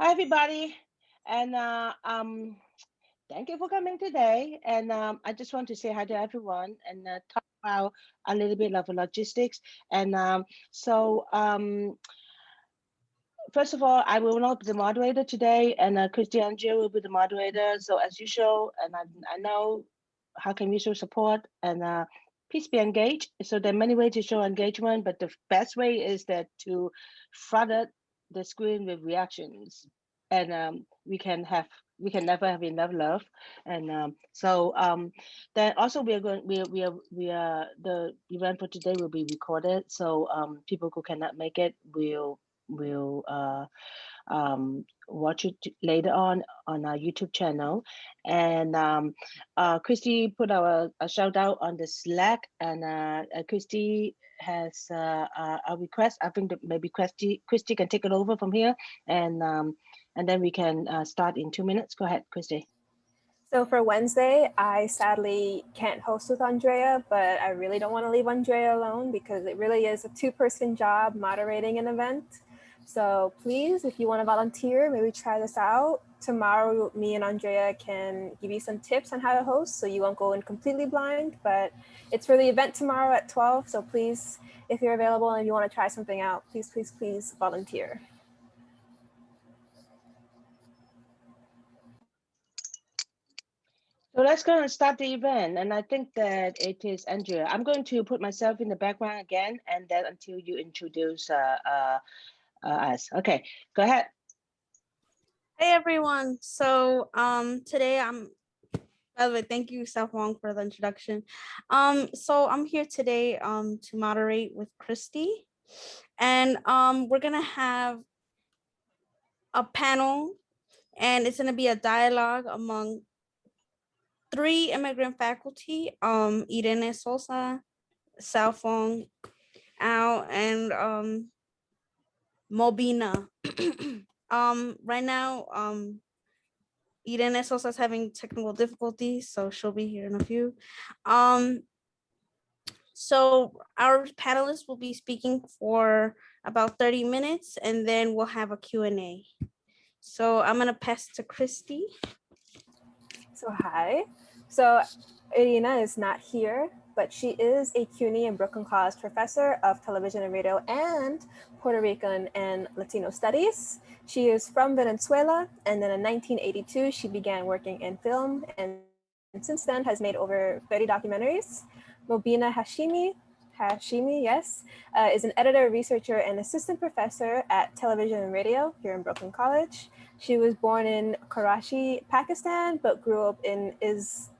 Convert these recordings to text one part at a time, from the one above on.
Hi, everybody, and thank you for coming today. And I just want to say hi to everyone and talk about a little bit of logistics. And first of all, I will not be the moderator today, and Christy Angel will be the moderator. So as usual, and I know how can we show support and please be engaged. So there are many ways to show engagement, but the best way is that to flood the screen with reactions, and we can never have enough love. And then also we are the event for today will be recorded, so people who cannot make it will watch it later on our YouTube channel. And Christy put a shout out on the Slack, and Christy has a request. I think that maybe Christy can take it over from here, and then we can start in 2 minutes. Go ahead, Christy. So for Wednesday, I sadly can't host with Andrea, but I really don't want to leave Andrea alone because it really is a two-person job moderating an event. So please, if you want to volunteer, maybe try this out. Tomorrow, me and Andrea can give you some tips on how to host so you won't go in completely blind, but it's for the event tomorrow at 12. So please, if you're available and you want to try something out, please, please, please volunteer. So let's go and start the event. And I think that it is Andrea. I'm going to put myself in the background again, and then until you introduce us. Okay, go ahead. Hey everyone. So today by the way, thank you, Sau-fong, for the introduction. So I'm here today to moderate with Christy. And we're gonna have a panel, and it's gonna be a dialogue among three immigrant faculty, Irene Sosa, Sau-fong Au, and Mobina. Right now, Irene Sosa is having technical difficulties, so she'll be here in a few. So our panelists will be speaking for about 30 minutes, and then we'll have a Q&A. So I'm gonna pass to Christy. So hi. So Irina is not here, but she is a CUNY and Brooklyn College professor of television and radio and Puerto Rican and Latino studies. She is from Venezuela, and then in 1982, she began working in film, and since then has made over 30 documentaries. Mobina Hashmi, yes, is an editor, researcher, and assistant professor at television and radio here in Brooklyn College. She was born in Karachi, Pakistan, but grew up in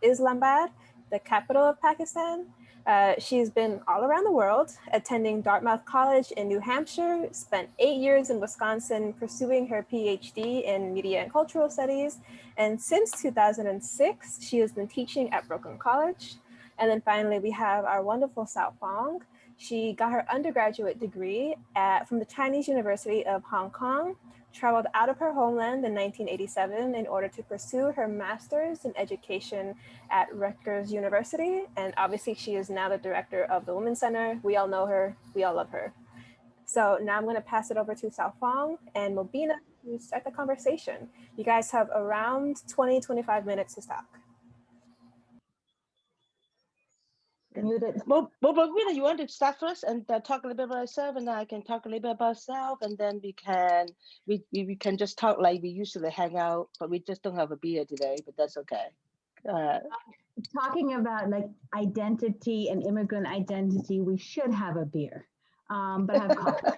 Islamabad, the capital of Pakistan. She's been all around the world, attending Dartmouth College in New Hampshire, spent 8 years in Wisconsin pursuing her PhD in media and cultural studies. And since 2006, she has been teaching at Brooklyn College. And then finally, we have our wonderful Sau-fong. She got her undergraduate degree from the Chinese University of Hong Kong, traveled out of her homeland in 1987 in order to pursue her master's in education at Rutgers University. And obviously she is now the director of the Women's Center. We all know her, we all love her. So now I'm gonna pass it over to Sau-fong and Mobina to start the conversation. You guys have around 20-25 minutes to talk. Muted. Well, Mobina, you want to start first and talk a little bit about yourself, and then I can talk a little bit about myself, and then we can just talk like we usually hang out, but we just don't have a beer today, but that's okay. Talking about like identity and immigrant identity, we should have a beer, but I have coffee.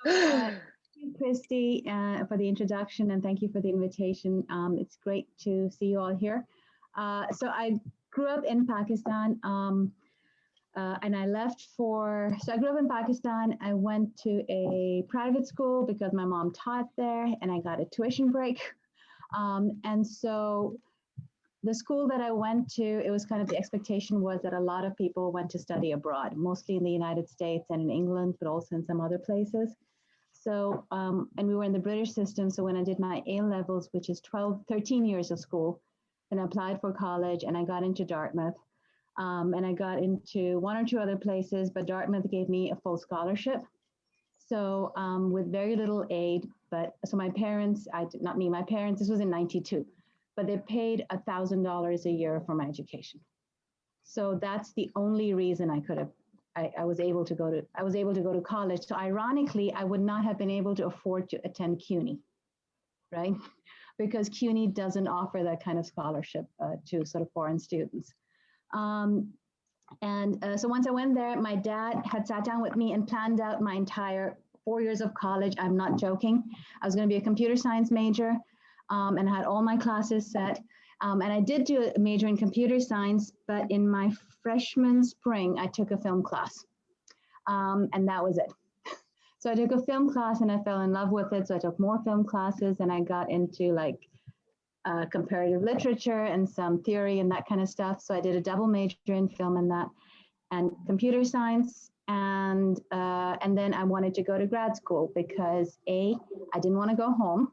Thank you, Christy, for the introduction, and thank you for the invitation. It's great to see you all here. So I grew up in Pakistan, and I left so I grew up in Pakistan. I went to a private school because my mom taught there, and I got a tuition break. And so the school that I went to, it was kind of the expectation was that a lot of people went to study abroad, mostly in the United States and in England, but also in some other places. So, and we were in the British system. So when I did my A levels, which is 13 years of school, and I applied for college, and I got into Dartmouth, and I got into one or two other places, but Dartmouth gave me a full scholarship. So with very little aid, but so my parents, not me, my parents, this was in 92, but they paid $1,000 a year for my education. So that's the only reason I was able to go to college. So ironically, I would not have been able to afford to attend CUNY, right? Because CUNY doesn't offer that kind of scholarship to sort of foreign students. So once I went there, my dad had sat down with me and planned out my entire 4 years of college. I'm not joking. I was going to be a computer science major, and I had all my classes set. And I did do a major in computer science, but in my freshman spring, I took a film class, and that was it. So I took a film class and I fell in love with it. So I took more film classes and I got into like comparative literature and some theory and that kind of stuff. So I did a double major in film and computer science. And then I wanted to go to grad school because A, I didn't want to go home,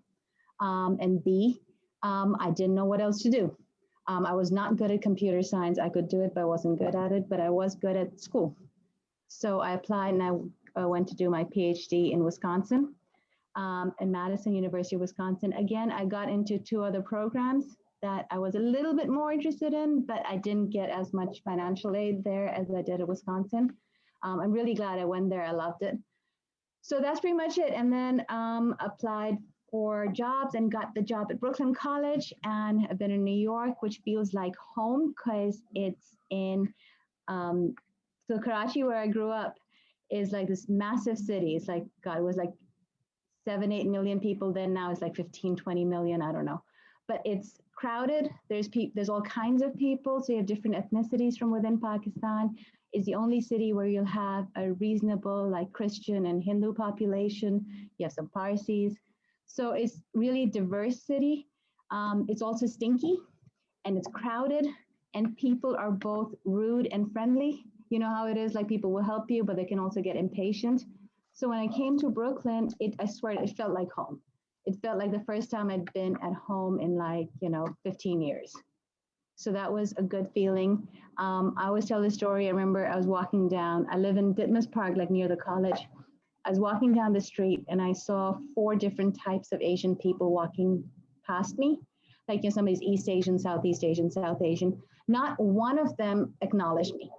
and B, I didn't know what else to do. I was not good at computer science. I could do it, but I wasn't good at it, but I was good at school. So I applied and I went to do my PhD in Wisconsin, in Madison, University of Wisconsin. Again, I got into 2 other programs that I was a little bit more interested in, but I didn't get as much financial aid there as I did at Wisconsin. I'm really glad I went there. I loved it. So that's pretty much it. And then applied for jobs and got the job at Brooklyn College, and I've been in New York, which feels like home because it's in, so Karachi, where I grew up, is like this massive city. It's like, God, it was like 7-8 million people then. Now it's like 15-20 million. I don't know, but it's crowded. There's all kinds of people. So you have different ethnicities from within Pakistan. It's the only city where you'll have a reasonable like Christian and Hindu population. You have some Parsis. So it's really diverse city. It's also stinky and it's crowded and people are both rude and friendly. You know how it is, like people will help you, but they can also get impatient. So when I came to Brooklyn, I swear it felt like home. It felt like the first time I'd been at home in like, 15 years. So that was a good feeling. I always tell this story. I remember I was walking down, I live in Dartmouth Park, like near the college. I was walking down the street and I saw 4 different types of Asian people walking past me. Like, somebody's East Asian, Southeast Asian, South Asian. Not one of them acknowledged me,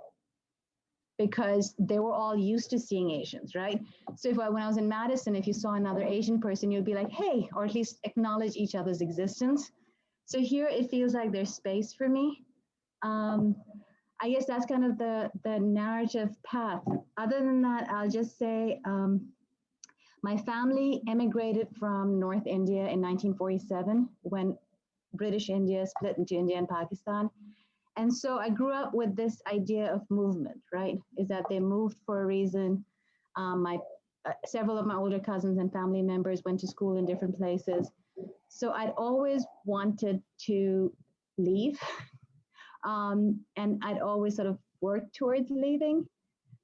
because they were all used to seeing Asians, right? So when I was in Madison, if you saw another Asian person, you'd be like, hey, or at least acknowledge each other's existence. So here it feels like there's space for me. I guess that's kind of the narrative path. Other than that, I'll just say my family immigrated from North India in 1947 when British India split into India and Pakistan. And so I grew up with this idea of movement, right? Is that they moved for a reason. Several of my older cousins and family members went to school in different places. So I'd always wanted to leave. And I'd always sort of worked towards leaving.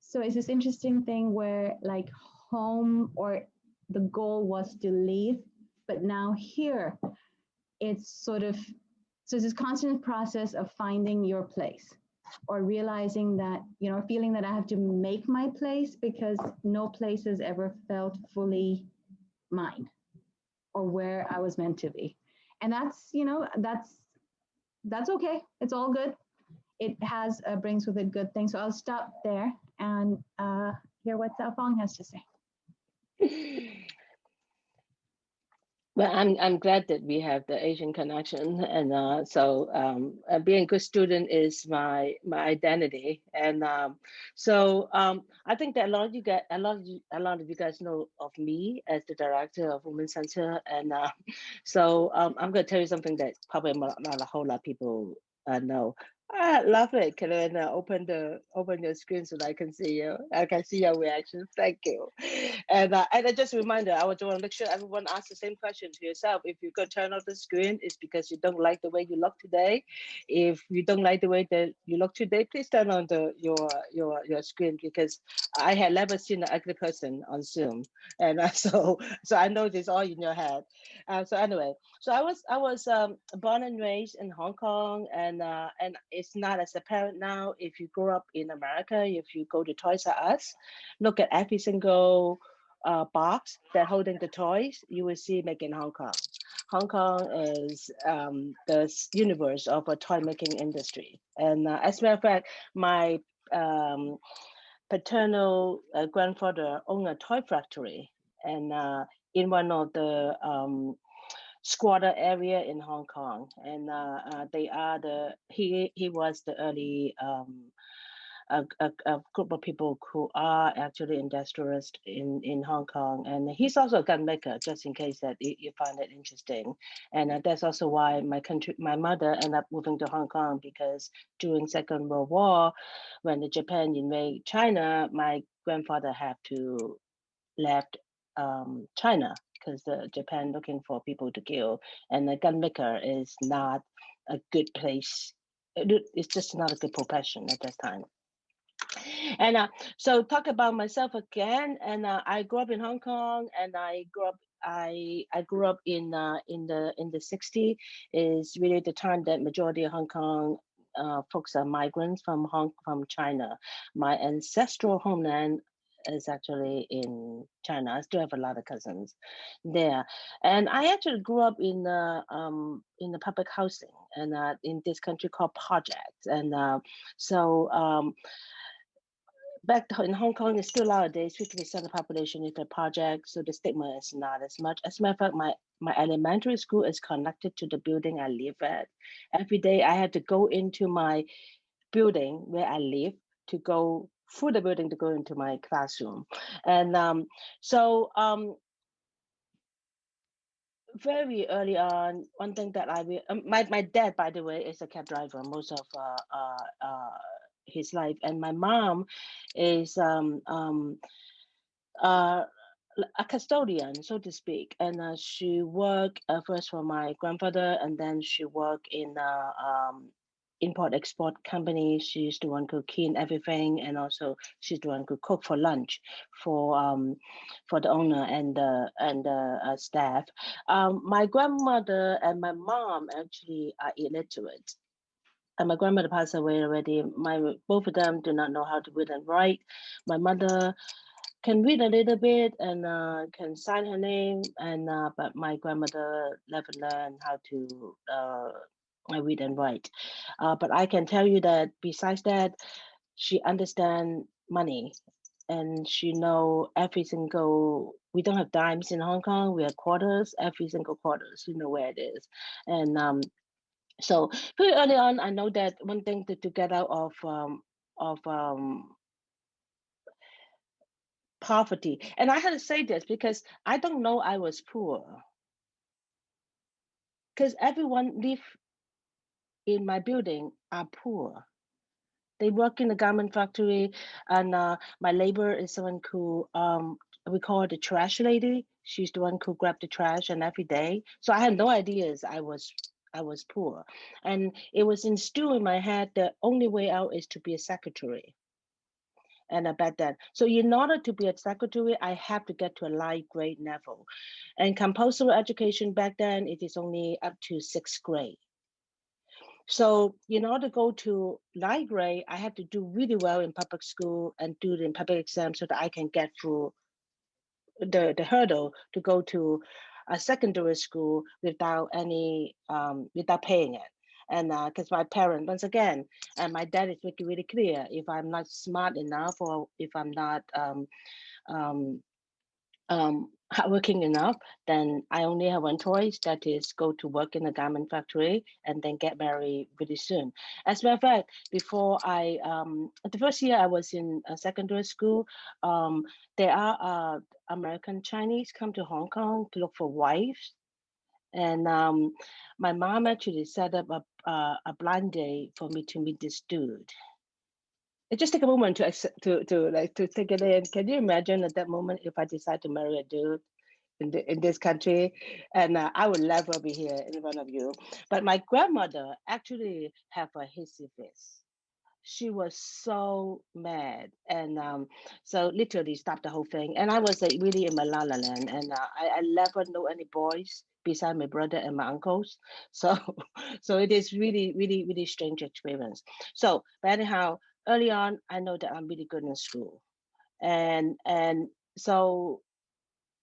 So it's this interesting thing where like home or the goal was to leave, but now here it's sort of, so it's this constant process of finding your place or realizing that, feeling that I have to make my place because no place has ever felt fully mine or where I was meant to be. And that's, that's okay. It's all good. It brings with it good things. So I'll stop there and hear what Sau-fong has to say. Well, I'm glad that we have the Asian connection, and so being a good student is my identity, and so I think that a lot of you guys know of me as the director of Women's Center, and so I'm going to tell you something that probably not a whole lot of people know. Ah, love it. Can I open your screen so that I can see you? I can see your reaction. Thank you. And just a reminder, I would want to make sure everyone asks the same question to yourself. If you could turn off the screen, it's because you don't like the way you look today. If you don't like the way that you look today, please turn on your screen, because I had never seen an ugly person on Zoom, and so I know this all in your head. So anyway, so I was born and raised in Hong Kong, and it's not as apparent now. If you grow up in America, if you go to Toys R Us, look at every single box that holding the toys, you will see made in Hong Kong. Hong Kong is the universe of a toy making industry. And as a matter of fact, my paternal grandfather owned a toy factory, and in one of the squatter area in Hong Kong, and they are he was the early a group of people who are actually industrialists in Hong Kong, and he's also a gun maker. Just in case that you find it interesting, and that's also why my mother ended up moving to Hong Kong, because during Second World War, when the Japan invaded China, my grandfather had to left China because the Japan looking for people to kill, and the gun maker is not a good place. It's just not a good profession at that time. And so talk about myself again. And I grew up in Hong Kong, and I grew up in the 60s. Is really the time that majority of Hong Kong folks are migrants from China. My ancestral homeland is actually in China. I still have a lot of cousins there, and I actually grew up in the public housing, and in this country called projects, and so. Back in Hong Kong, it's still nowadays 50% of the population is the project, so the stigma is not as much. As a matter of fact, my elementary school is connected to the building I live at. Every day I had to go into my building where I live to go through the building to go into my classroom. And so very early on, one thing that my dad, by the way, is a cab driver most of his life, and my mom is a custodian, so to speak, and she worked first for my grandfather, and then she worked in import export company. She's the one who clean everything, and also she's the one who cook for lunch for the owner and the staff. My grandmother and my mom actually are illiterate. And my grandmother passed away already. Both of them do not know how to read and write. My mother can read a little bit and can sign her name, and but my grandmother never learned how to read and write. But I can tell you that besides that, she understands money, and she know every single. We don't have dimes in Hong Kong. We have quarters. Every single quarters, you know where it is, and so pretty early on, I know that one thing to get out of poverty, and I had to say this because I don't know I was poor, because everyone live in my building are poor. They work in the garment factory, and my neighbor is someone who we call her the trash lady. She's the one who grab the trash and every day. So I had no ideas I was poor, and it was instilled in my head the only way out is to be a secretary. And about that, so in order to be a secretary, I have to get to a light grade level, and compulsory education back then it is only up to 6th grade. So in order to go to light grade, I have to do really well in public school and do the public exam so that I can get through the hurdle to go to a secondary school without any without paying it. And because my parents, once again, and my dad is making really clear, if I'm not smart enough or if I'm not hardworking enough, then I only have one choice, that is go to work in a garment factory and then get married really soon. As a matter of fact, before the first year I was in secondary school, there are American Chinese come to Hong Kong to look for wives. And my mom actually set up a blind date for me to meet this dude. It just take a moment to take it in. Can you imagine at that moment if I decide to marry a dude in this country, and I would never be here in front of you. But my grandmother actually have a hissy fit. She was so mad, and so literally stopped the whole thing. And I was like really in my la la land, and I never know any boys beside my brother and my uncles. So so it is really really really strange experience. So but anyhow, early on I know that I'm really good in school, and so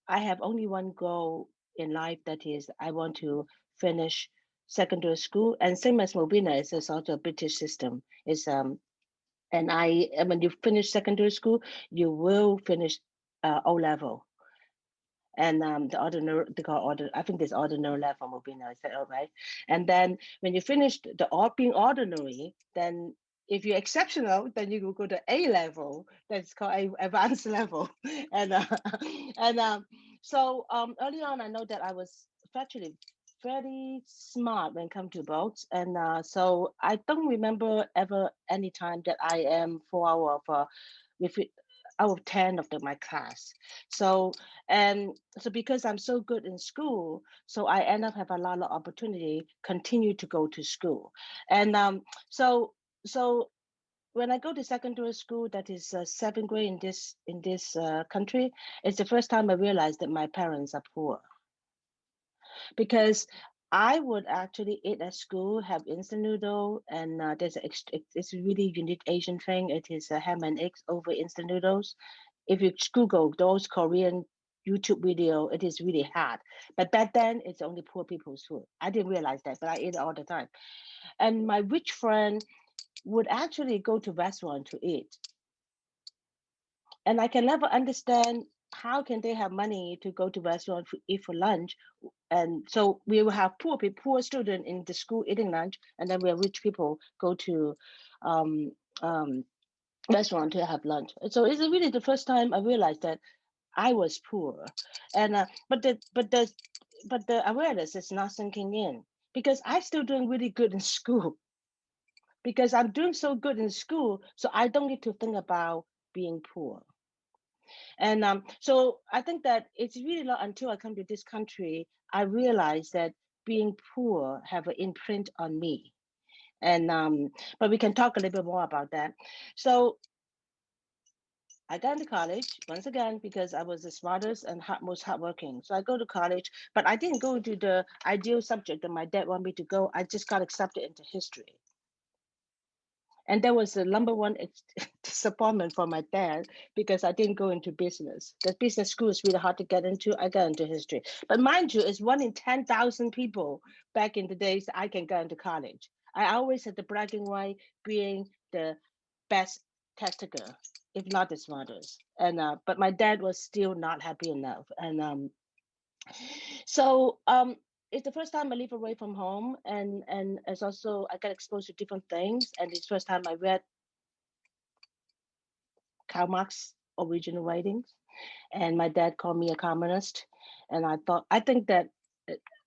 I have only one goal in life, that is, I want to finish secondary school. And same as Mobina, it's a sort of British system. It's and when you finish secondary school, you will finish O level. And the ordinary, they call order, I think there's ordinary level Mobina, is that all right? And then when you finish being ordinary, then if you're exceptional, then you will go to A level. That's called a advanced level. And and so early on, I know that I was actually very smart when it comes to books, and so I don't remember ever any time that I am 4 hour of with out of 10 of my class. So and so because I'm so good in school, so I end up have a lot of opportunity continue to go to school. And so so when I go to secondary school, that is seventh grade in this country, it's the first time I realized that my parents are poor, because I would actually eat at school, have instant noodle, and it's a really unique Asian thing. It is a ham and eggs over instant noodles. If you Google those Korean YouTube video, it is really hard. But back then, it's only poor people's food. I didn't realize that, but I ate it all the time. And my rich friend would actually go to restaurant to eat, and I can never understand how can they have money to go to restaurant to eat for lunch. And so we will have poor people, poor student in the school eating lunch, and then we have rich people go to um, um, restaurant to have lunch. So it's really the first time I realized that I was poor, and but the awareness is not sinking in, because I'm still doing really good in school, because I'm doing so good in school, so I don't need to think about being poor. And so I think that it's really not until I come to this country I realized that being poor have an imprint on me. And but we can talk a little bit more about that. So I got into college once again because I was the smartest and most hardworking. So I go to college, but I didn't go to the ideal subject that my dad wanted me to go. I just got accepted into history. And that was the number one disappointment for my dad, because I didn't go into business. The business school is really hard to get into. I got into history. But mind you, it's 1 in 10,000 people back in the days I can go into college. I always had the bragging right being the best test taker, if not the smartest. And but my dad was still not happy enough. And so it's the first time I live away from home, and it's also I got exposed to different things. And it's the first time I read Karl Marx original writings, and my dad called me a communist, and I think that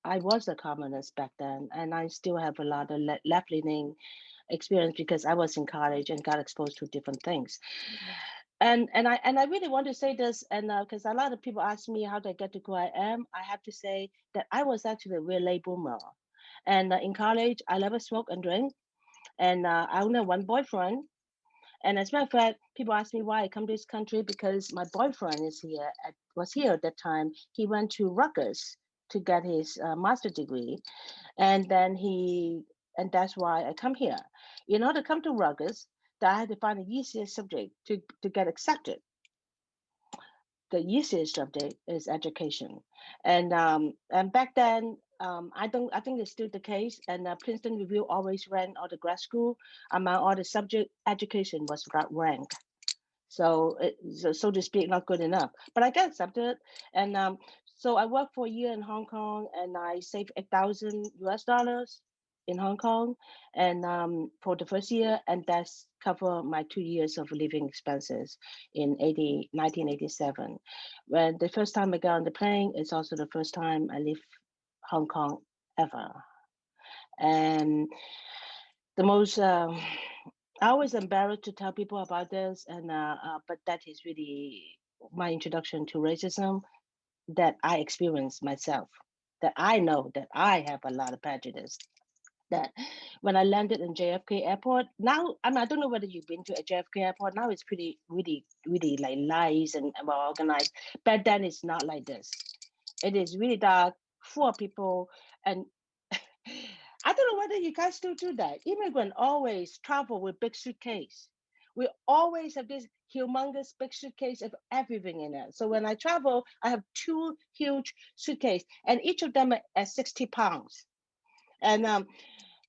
I was a communist back then, and I still have a lot of left leaning experience because I was in college and got exposed to different things. And I really want to say this, and because a lot of people ask me how did I get to who I am, I have to say that I was actually a real late bloomer. And in college, I never smoked and drink, and I only had one boyfriend. And as a matter of fact, people ask me why I come to this country, because my boyfriend was here at that time. He went to Rutgers to get his master's degree, and and that's why I come here. In order to come to Rutgers, that I had to find the easiest subject to get accepted. The easiest subject is education, and back then. I think it's still the case. And Princeton Review always ran all the grad school. Among all the subject, education was ranked. So to speak, not good enough. But I got accepted, and so I worked for a year in Hong Kong, and I saved $8,000 in Hong Kong, and for the first year, and that's cover my 2 years of living expenses in 1987. When the first time I got on the plane, it's also the first time I leave Hong Kong ever, and the most. I was embarrassed to tell people about this, and but that is really my introduction to racism that I experienced myself. That I know that I have a lot of prejudice. That when I landed in JFK Airport, now I mean I don't know whether you've been to a JFK Airport. Now it's pretty really like nice and well organized. Back then it's not like this. It is really dark, full of people, and I don't know whether you guys still do that. Immigrant always travel with big suitcase. We always have this humongous big suitcase of everything in it. So when I travel, I have two huge suitcases, and each of them are 60 pounds. And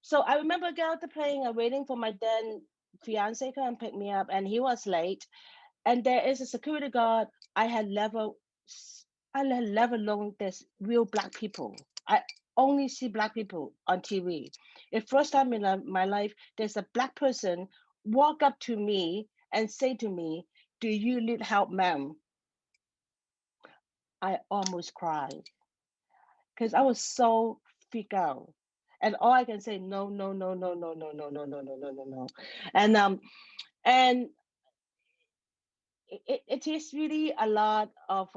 so I remember getting out the plane and waiting for my then fiance to come and pick me up, and he was late. And there is a security guard. I had never known there's real black people. I only see black people on TV. The first time in my life, there's a black person walk up to me and say to me, "Do you need help, ma'am?" I almost cried because I was so freaked out. And all I can say, no, no, no, no, no, no, no, no, no, no, no, no, no. And it is really a lot of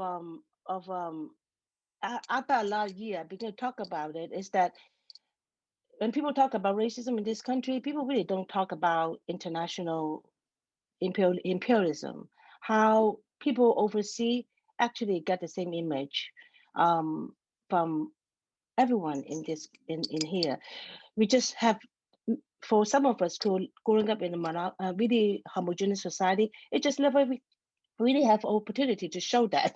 after a lot of years, because talk about it, is that when people talk about racism in this country, people really don't talk about international imperialism, how people overseas actually get the same image from everyone in here. We just have, for some of us who growing up in a really homogeneous society, it just never really have opportunity to show that.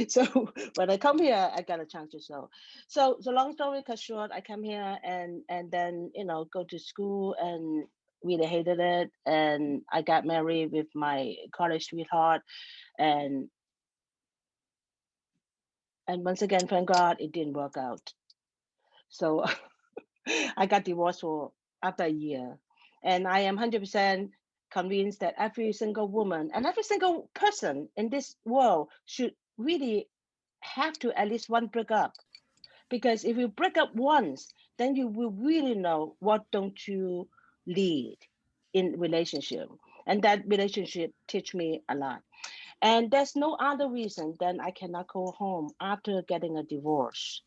So when I come here, I got a chance to show. So long story cut short, I come here and then go to school and really hated it, and I got married with my college sweetheart, and once again, thank God, it didn't work out. So I got divorced after a year, and I am 100% convinced that every single woman and every single person in this world should really have to at least one break up, because if you break up once, then you will really know what don't you lead in relationship, and that relationship teach me a lot. And there's no other reason than I cannot go home after getting a divorce,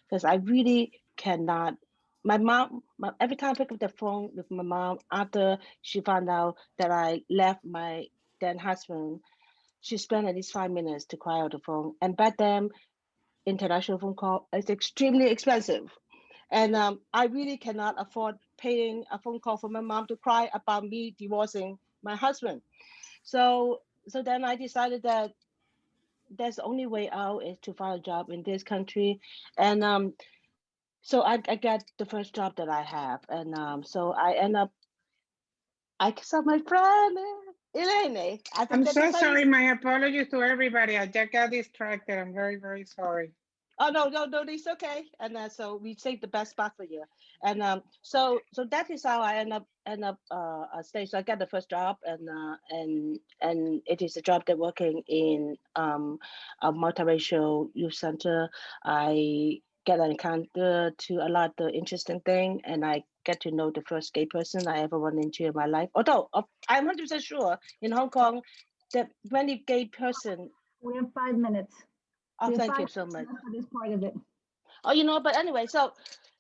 because I really cannot. My mom, every time I pick up the phone with my mom after she found out that I left my then husband, she spent at least 5 minutes to cry on the phone. And back then, international phone call is extremely expensive. And I really cannot afford paying a phone call for my mom to cry about me divorcing my husband. So then I decided that that's the only way out is to find a job in this country. And so I got the first job that I have. And so I end up, I saw my friend, Elaine. I I'm forget so to tell you. sorry. My apologies to everybody. I just got distracted. I'm very, very sorry. Oh no, no, no, it's okay. And so we saved the best spot for you. And so that is how I end up staying. So I got the first job, and it is a job that working in a multiracial youth center. I get an encounter to a lot of interesting thing, and I get to know the first gay person I ever run into in my life. Although I'm 100% sure in Hong Kong that many gay person. We have 5 minutes. Oh, We have thank you 5 so much. minutes for this part of it. Oh, but anyway, so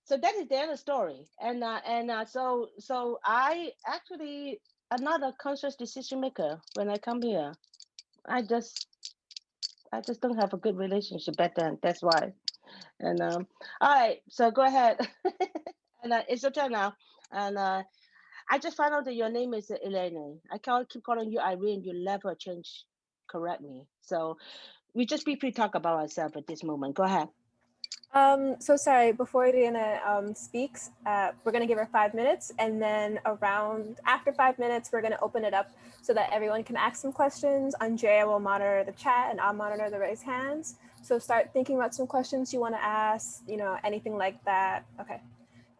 that is the end of the story. And so I actually am not a conscious decision maker when I come here. I just don't have a good relationship back then. That's why. And all right, so go ahead. And it's your turn now. And I just found out that your name is Elaine. I can't keep calling you Irene. You never change. Correct me. So we just briefly talk about ourselves at this moment. Go ahead. So sorry, before Diana speaks, we're gonna give her 5 minutes, and then after 5 minutes, we're gonna open it up so that everyone can ask some questions. Andrea will monitor the chat, and I'll monitor the raised hands. So start thinking about some questions you want to ask, anything like that. Okay,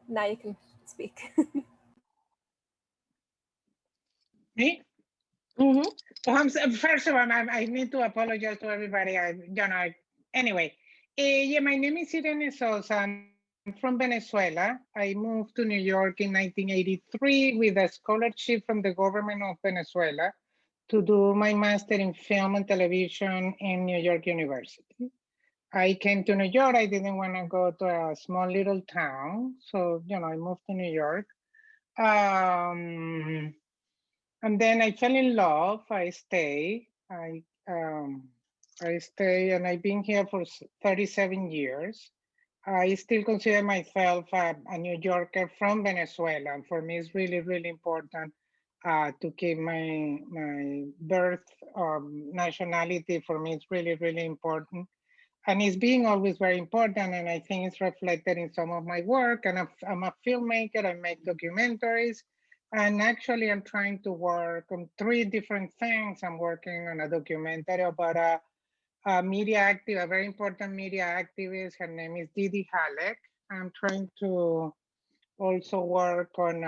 now you can speak. Me? Mm-hmm. Well, first of all, I need to apologize to everybody. Anyway, yeah, my name is Irene Sosa. I'm from Venezuela. I moved to New York in 1983 with a scholarship from the government of Venezuela to do my master in film and television in New York University. I came to New York. I didn't want to go to a small little town. So, I moved to New York. And then I fell in love. I stay. I stay, and I've been here for 37 years. I still consider myself a New Yorker from Venezuela. And for me, it's really, really important to keep my birth nationality. For me, it's really, really important. And it's being always very important. And I think it's reflected in some of my work. And I'm a filmmaker, I make documentaries. And actually, I'm trying to work on 3 different things. I'm working on a documentary about a a very important media activist. Her name is Didi Halek. I'm trying to also work on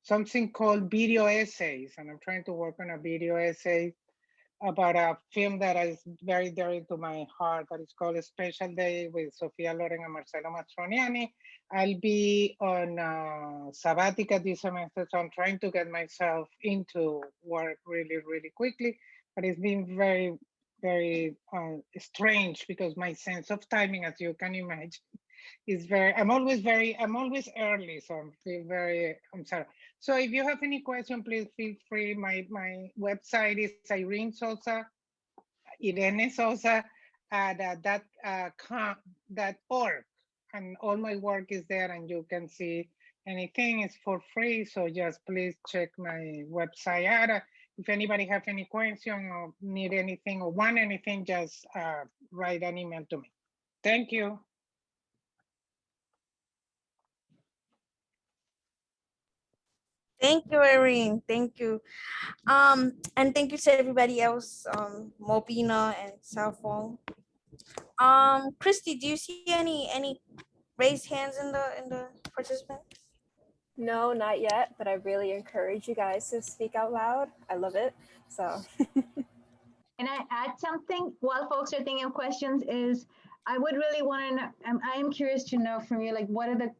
something called video essays. And I'm trying to work on a video essay about a film that is very dear to my heart that is called A Special Day with Sofia Loren and Marcelo Mastroniani. I'll be on Sabatica this semester, so I'm trying to get myself into work really, really quickly. But it's been very, very strange because my sense of timing, as you can imagine, is I'm always early, so I'm sorry. So if you have any question, please feel free. My website is Irene Sosa .org, and all my work is there, and you can see anything is for free. So just please check my website out. If anybody have any question or need anything or want anything, just write an email to me. Thank you. Thank you, Irene. Thank you. And thank you to everybody else, Mobina and Sau-fong. Christy, do you see any raised hands in the participants? No, not yet, but I really encourage you guys to speak out loud. I love it. So Can I add something while folks are thinking of questions? Is I would really want to know, I am curious to know from you, like, what are the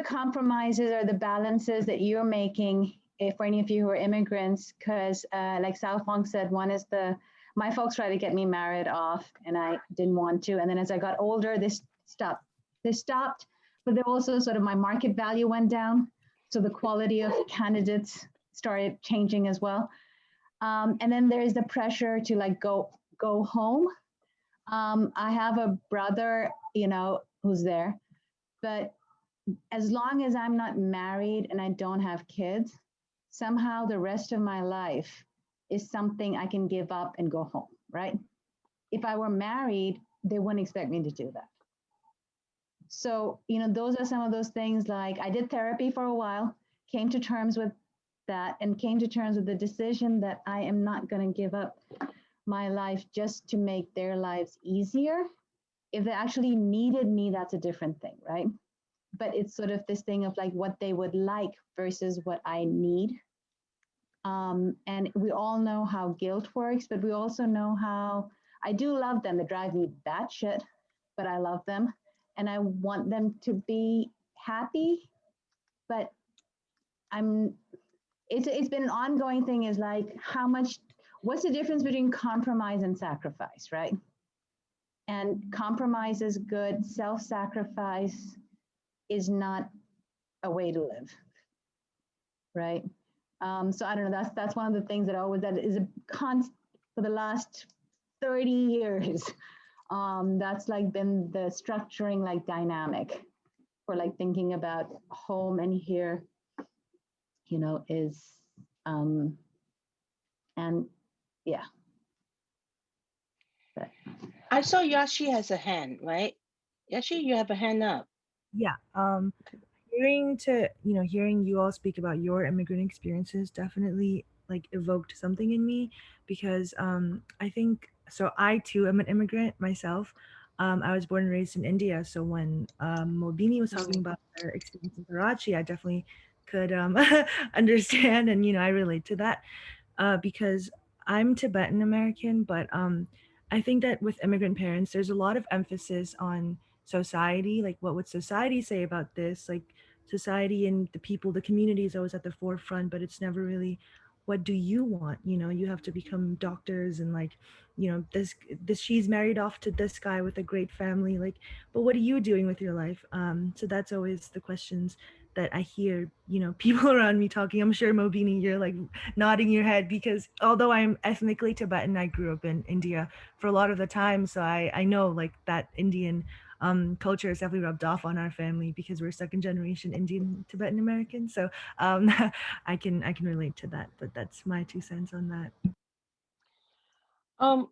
compromises or the balances that you're making for any of you who are immigrants? Because like Sau-fong said, one is my folks tried to get me married off and I didn't want to. And then as I got older, this stopped, but then also sort of my market value went down. So the quality of candidates started changing as well. And then there's the pressure to like go home. I have a brother, who's there, but as long as I'm not married and I don't have kids, somehow the rest of my life is something I can give up and go home, right? If I were married, they wouldn't expect me to do that. So, those are some of those things. Like I did therapy for a while, came to terms with that and came to terms with the decision that I am not going to give up my life just to make their lives easier. If they actually needed me, that's a different thing, right? But it's sort of this thing of like what they would like versus what I need. And we all know how guilt works, but we also know how I do love them. They drive me batshit, but I love them. And I want them to be happy, but it's been an ongoing thing is like what's the difference between compromise and sacrifice, right? And compromise is good, self-sacrifice is not a way to live, right? So I don't know, that's one of the things that is a constant for the last 30 years. That's like been the structuring like dynamic for like thinking about home and here, is, and yeah. But. I saw Yashi has a hand, right? Yashi, you have a hand up. Yeah. Hearing you all speak about your immigrant experiences definitely like evoked something in me because I think so. I too am an immigrant myself. I was born and raised in India, so when Mobini was talking about her experience in Karachi, I definitely could understand, and I relate to that because I'm Tibetan American, but I think that with immigrant parents, there's a lot of emphasis on society, like what would society say about this, like society and the people, the community is always at the forefront, but it's never really what do you want. You have to become doctors and like this she's married off to this guy with a great family, like, but what are you doing with your life? So that's always the questions that I hear people around me talking. I'm sure Mobini, you're like nodding your head because although I'm ethnically Tibetan, I grew up in India for a lot of the time, so I know like that Indian culture is definitely rubbed off on our family because we're second generation Indian Tibetan American. So I can relate to that, but that's my 2 cents on that. Um,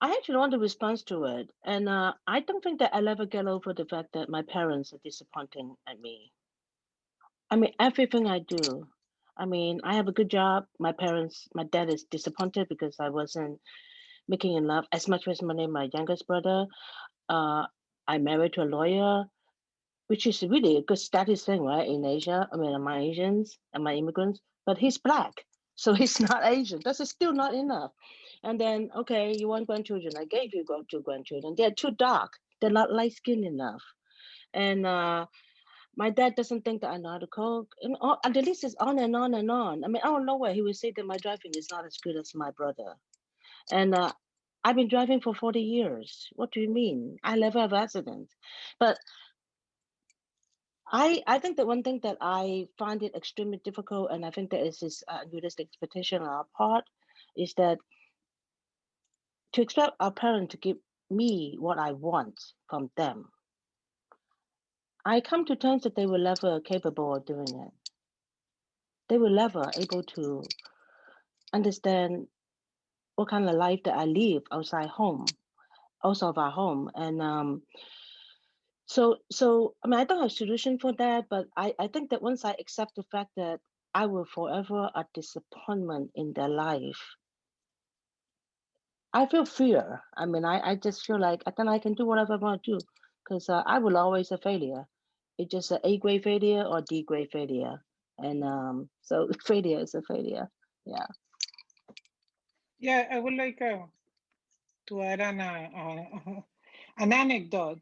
I actually want to respond to it, and I don't think that I'll ever get over the fact that my parents are disappointing at me. I mean, everything I do. I mean, I have a good job. My dad is disappointed because I wasn't making enough, as much as money my youngest brother. Uh, I married to a lawyer, which is really a good status thing, right? In Asia, I mean, I'm Asians and my immigrants, but he's black, so he's not Asian. That's still not enough. And then, okay, you want grandchildren? I gave you two grandchildren. They're too dark. They're not light skinned enough. And my dad doesn't think that I know how to cook. And the list is on and on and on. I mean, out of nowhere, he would say that my driving is not as good as my brother. And I've been driving for 40 years. What do you mean? I never have accidents. But I think that one thing that I find it extremely difficult, and I think that is this unrealistic expectation on our part, is that to expect our parents to give me what I want from them. I come to terms that they were never capable of doing it. They were never able to understand what kind of life that I live outside home, outside of our home. And so I mean, I don't have a solution for that, but I think that once I accept the fact that I will forever a disappointment in their life, I feel fear. I mean, I just feel like then I can do whatever I want to do because I will always a failure. It's just a grade failure or D grade failure. And so failure is a failure. Yeah. Yeah, I would like to add an anecdote.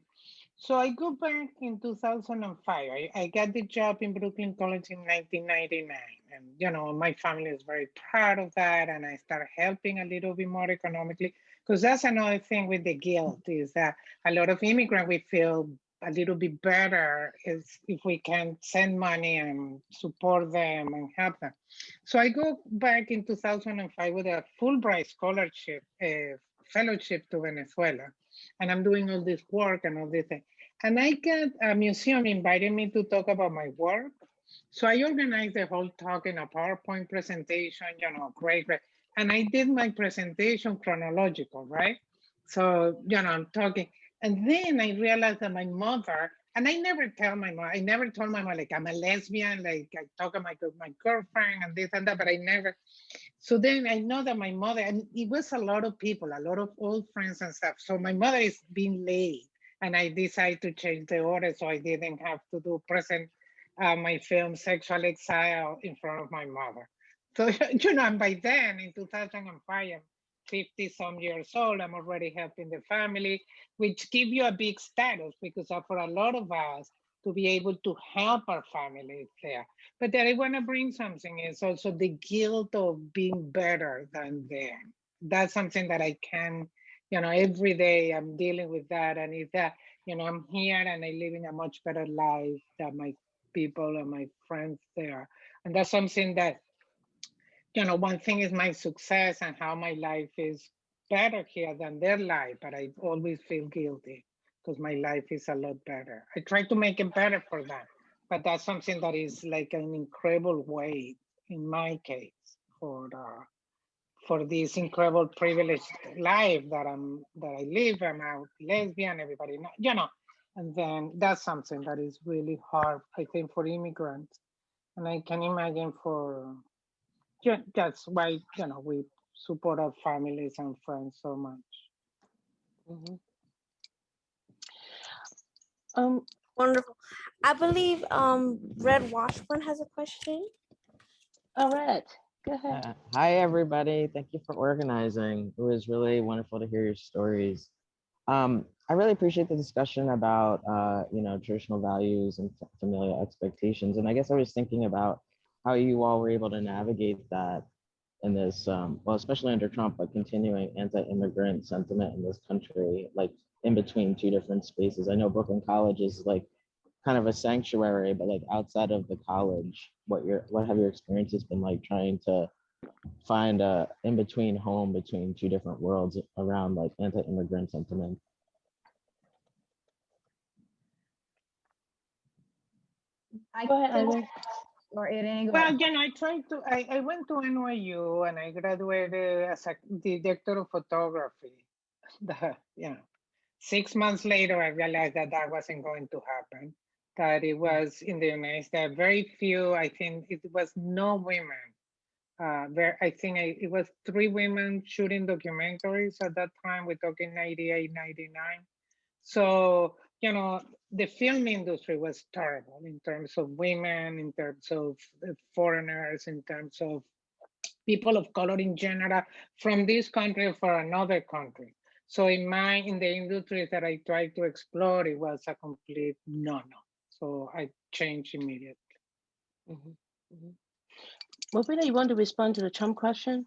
So I go back in 2005. I got the job in Brooklyn College in 1999. And, my family is very proud of that. And I started helping a little bit more economically. Because that's another thing with the guilt is that a lot of immigrants, we feel a little bit better is if we can send money and support them and help them. So I go back in 2005 with a Fulbright scholarship, fellowship to Venezuela. And I'm doing all this work and all this thing. And I got a museum invited me to talk about my work. So I organized the whole talk in a PowerPoint presentation, great. And I did my presentation chronological, right? So, I'm talking. And then I realized that my mother, and I never told my mom, like, I'm a lesbian, like, I talk about my girlfriend and this and that, but I never. So then I know that my mother, and it was a lot of people, a lot of old friends and stuff. So my mother is being late, and I decided to change the order so I didn't have to present my film Sexual Exile in front of my mother. So, and by then in 2005, I'm 50 some years old. I'm already helping the family, which give you a big status because for a lot of us to be able to help our families there. But then I want to bring something is also the guilt of being better than them. That's something that I can, every day I'm dealing with that. And it's that, I'm here and I live in a much better life than my people and my friends there. And that's something that, one thing is my success and how my life is better here than their life, but I always feel guilty because my life is a lot better. I try to make it better for them, but that's something that is like an incredible weight in my case for this incredible privileged life that I live. I'm a lesbian, everybody know, and then that's something that is really hard, I think, for immigrants. And I can imagine that's why, we support our families and friends so much. Mm-hmm. Wonderful. I believe Red Washburn has a question. All right. Go ahead. Hi, everybody. Thank you for organizing. It was really wonderful to hear your stories. I really appreciate the discussion about, traditional values and familial expectations. And I guess I was thinking about how you all were able to navigate that in this, well, especially under Trump, but continuing anti-immigrant sentiment in this country, like in between two different spaces. I know Brooklyn College is like kind of a sanctuary, but like outside of the college, what have your experiences been like trying to find a in-between home between two different worlds around like anti-immigrant sentiment? Go ahead, Ivan. Or Irene, go Well, ahead. I tried to, I went to NYU and I graduated as a director of photography. The, 6 months later, I realized that that wasn't going to happen. That it was in the United States, very few, I think it was no women. I think it was 3 women shooting documentaries at that time. We're talking 98, 99. So, the film industry was terrible in terms of women, in terms of foreigners, in terms of people of color in general from this country or for another country. So in the industries that I tried to explore, it was a complete no-no. So I changed immediately. Mhm, mhm. Mobina, you want to respond to the Trump question?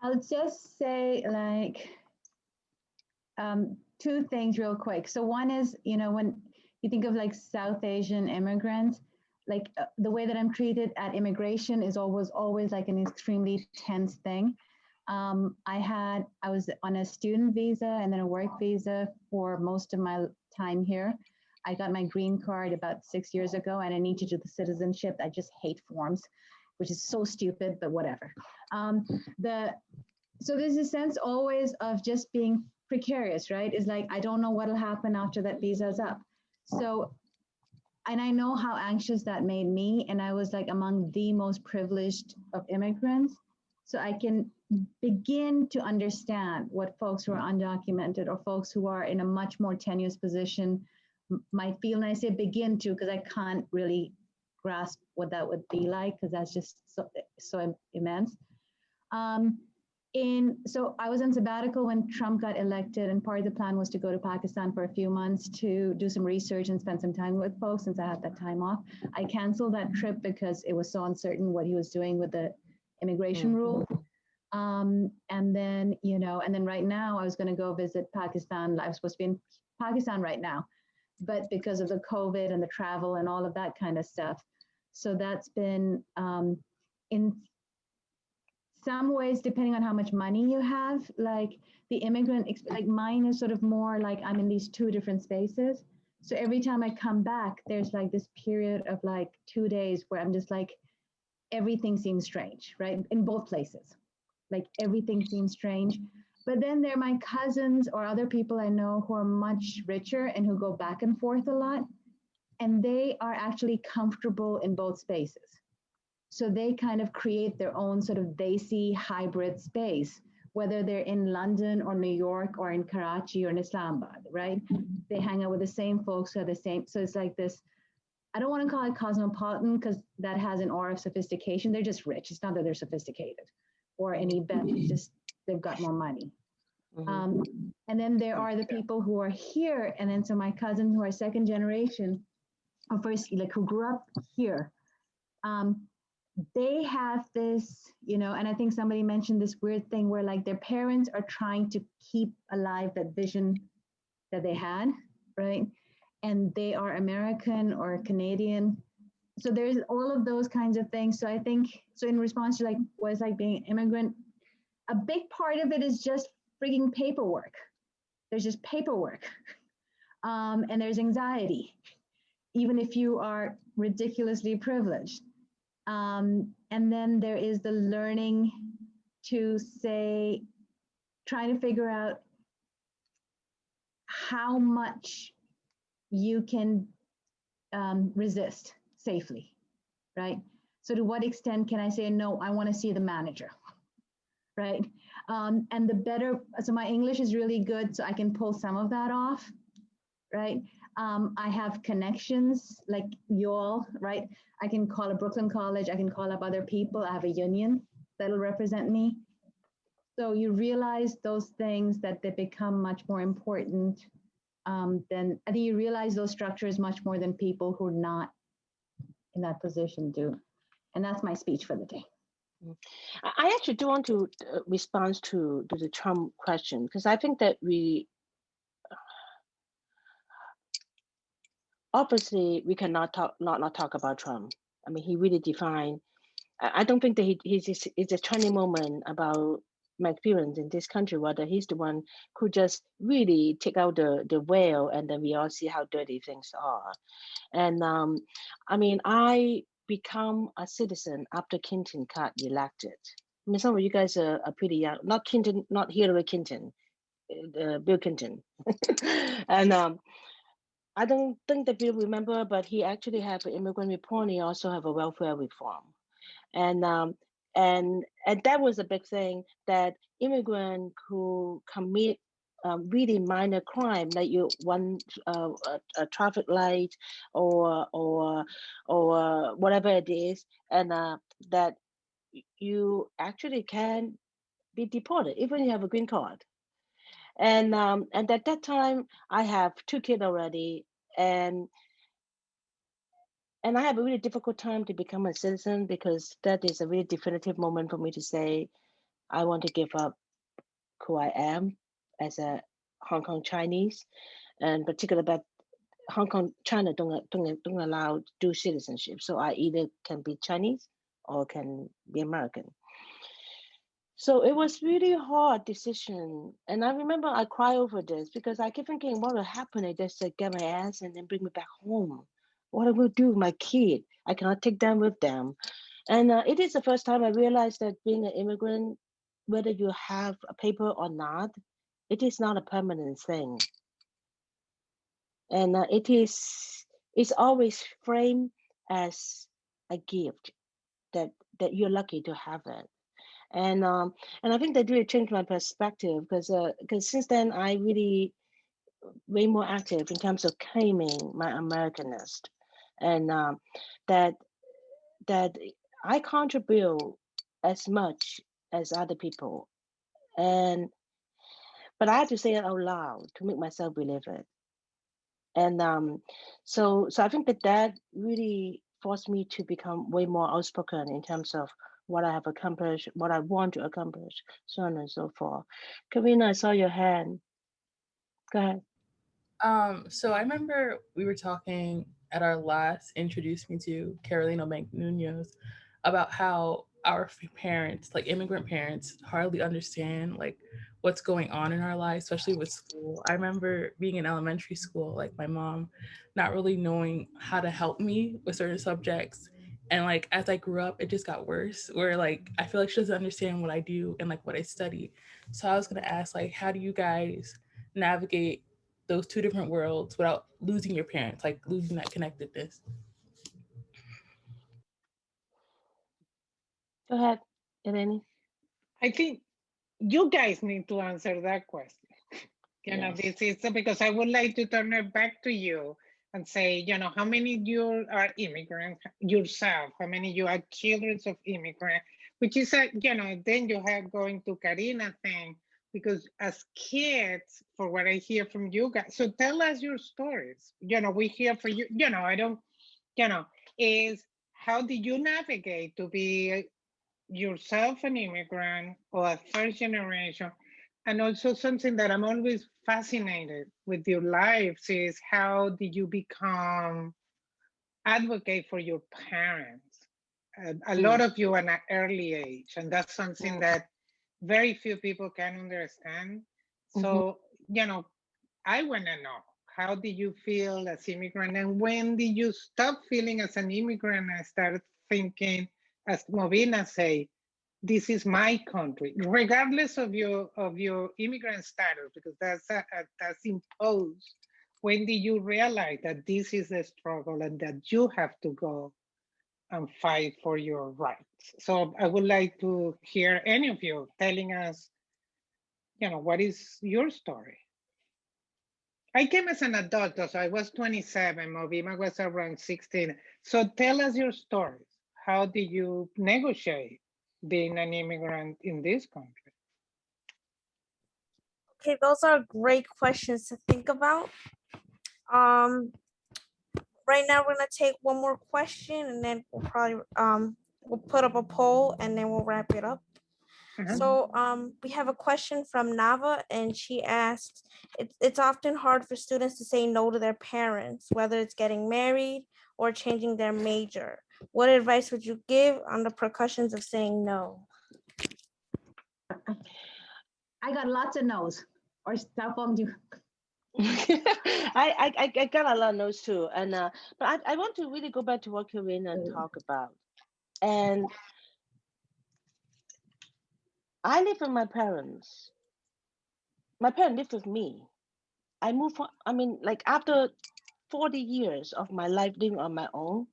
I'll just say like 2 things real quick. So one is, when you think of like South Asian immigrants, like the way that I'm treated at immigration is always like an extremely tense thing. I was on a student visa and then a work visa for most of my time here. I got my green card about 6 years ago, and I need to do the citizenship. I just hate forms, which is so stupid, but whatever. So there's a sense always of just being precarious, right? It's like, I don't know what'll happen after that visa's up. So, and I know how anxious that made me. And I was like among the most privileged of immigrants. So I can begin to understand what folks who are undocumented or folks who are in a much more tenuous position might feel. And I say begin to, because I can't really grasp what that would be like, because that's just so immense. So I was on sabbatical when Trump got elected, and part of the plan was to go to Pakistan for a few months to do some research and spend some time with folks since I had that time off. I canceled that trip because it was so uncertain what he was doing with the immigration rule. And then right now I was going to go visit Pakistan. I was supposed to be in Pakistan right now, but because of the COVID and the travel and all of that kind of stuff. So that's been in some ways, depending on how much money you have, like the immigrant, like mine is sort of more like I'm in these 2 different spaces. So every time I come back, there's like this period of like 2 days where I'm just like, everything seems strange, right? In both places, like everything seems strange. But then there are my cousins or other people I know who are much richer and who go back and forth a lot. And they are actually comfortable in both spaces. So they kind of create their own sort of desi hybrid space, whether they're in London or New York or in Karachi or in Islamabad, right? They hang out with the same folks who are the same. So it's like this, I don't want to call it cosmopolitan because that has an aura of sophistication. They're just rich. It's not that they're sophisticated or any better, it's just they've got more money. And then there are the people who are here. And then so my cousins who are second generation, or first, like who grew up here, they have this, and I think somebody mentioned this weird thing where like their parents are trying to keep alive that vision that they had, right? And they are American or Canadian. So there's all of those kinds of things. So I think, so in response to like what it's like being an immigrant, a big part of it is just frigging paperwork. There's just paperwork. And there's anxiety, even if you are ridiculously privileged. And then there is the learning to say, trying to figure out how much you can resist safely, right? So to what extent can I say, no, I want to see the manager, right? And the better, so my English is really good, so I can pull some of that off, right? I have connections like you all, right? I can call a Brooklyn College, I can call up other people, I have a union that'll represent me. So you realize those things that they become much more important than, I think you realize those structures much more than people who are not in that position do. And that's my speech for the day. I actually do want to respond to the Trump question, because I think that obviously we cannot not talk about Trump. I mean, he really defined. I don't think that it's a turning moment about my experience in this country, whether he's the one who just really take out the whale, and then we all see how dirty things are. And I mean, I become a citizen after Clinton got elected. I mean, some of you guys are pretty young. Not Clinton, not Hillary Clinton, Bill Clinton. And I don't think that people remember, but he actually have an immigrant reform. He also have a welfare reform, and that was a big thing, that immigrant who commit really minor crime, like you a traffic light or whatever it is, and that you actually can be deported even you have a green card. And at that time, I have 2 kids already, and I have a really difficult time to become a citizen, because that is a really definitive moment for me to say, I want to give up who I am as a Hong Kong Chinese, and particularly about Hong Kong, China don't allow dual citizenship. So I either can be Chinese or can be American. So it was really hard decision. And I remember I cried over this, because I kept thinking, what will happen if they just get my ass and then bring me back home? What I will do with my kid? I cannot take them with them. And it is the first time I realized that being an immigrant, whether you have a paper or not, it is not a permanent thing. And it's always framed as a gift that you're lucky to have it. And I think that really changed my perspective, because since then I really way more active in terms of claiming my Americanness, and that I contribute as much as other people, but I have to say it out loud to make myself believe it. And so I think that really forced me to become way more outspoken in terms of what I have accomplished, what I want to accomplish, so on and so forth. Karina, I saw your hand. Go ahead. So I remember we were talking at our last Introduce Me to Carolina Bank Munoz about how our parents, like immigrant parents, hardly understand like what's going on in our lives, especially with school. I remember being in elementary school, like my mom not really knowing how to help me with certain subjects. And like as I grew up, it just got worse, where like I feel like she doesn't understand what I do and like what I study. So I was gonna ask, like, how do you guys navigate those two different worlds without losing your parents, like losing that connectedness? Go ahead, Eleni. I think you guys need to answer that question. This is because I would like to turn it back to you and say, how many you are immigrants yourself? How many you are children of immigrants? Which is, then you have going to Karina thing, because as kids, for what I hear from you guys, so tell us your stories. We hear for you, I don't, is how did you navigate to be yourself an immigrant or a first generation? And also something that I'm always fascinated with your lives is how did you become advocate for your parents? A lot of you at an early age, and that's something that very few people can understand. So, I want to know, how did you feel as immigrant, and when did you stop feeling as an immigrant and start thinking, as Mobina say, this is my country, regardless of your immigrant status, because that's imposed. When did you realize that this is a struggle and that you have to go and fight for your rights? So I would like to hear any of you telling us, what is your story? I came as an adult, so I was 27, Mobima was around 16. So tell us your stories. How did you negotiate being an immigrant in this country? Okay, those are great questions to think about. Right now we're gonna take one more question, and then we'll probably we'll put up a poll, and then we'll wrap it up. So we have a question from Nava, and she asks, it's often hard for students to say no to their parents, whether it's getting married or changing their major. What advice would you give on the repercussions of saying no? I got lots of no's. Or Sau-fong, do I got a lot of notes too, and but I want to really go back to what Karina talked about. And I live with my parents. My parents live with me. I moved from, I mean, like after 40 years of my life living on my own,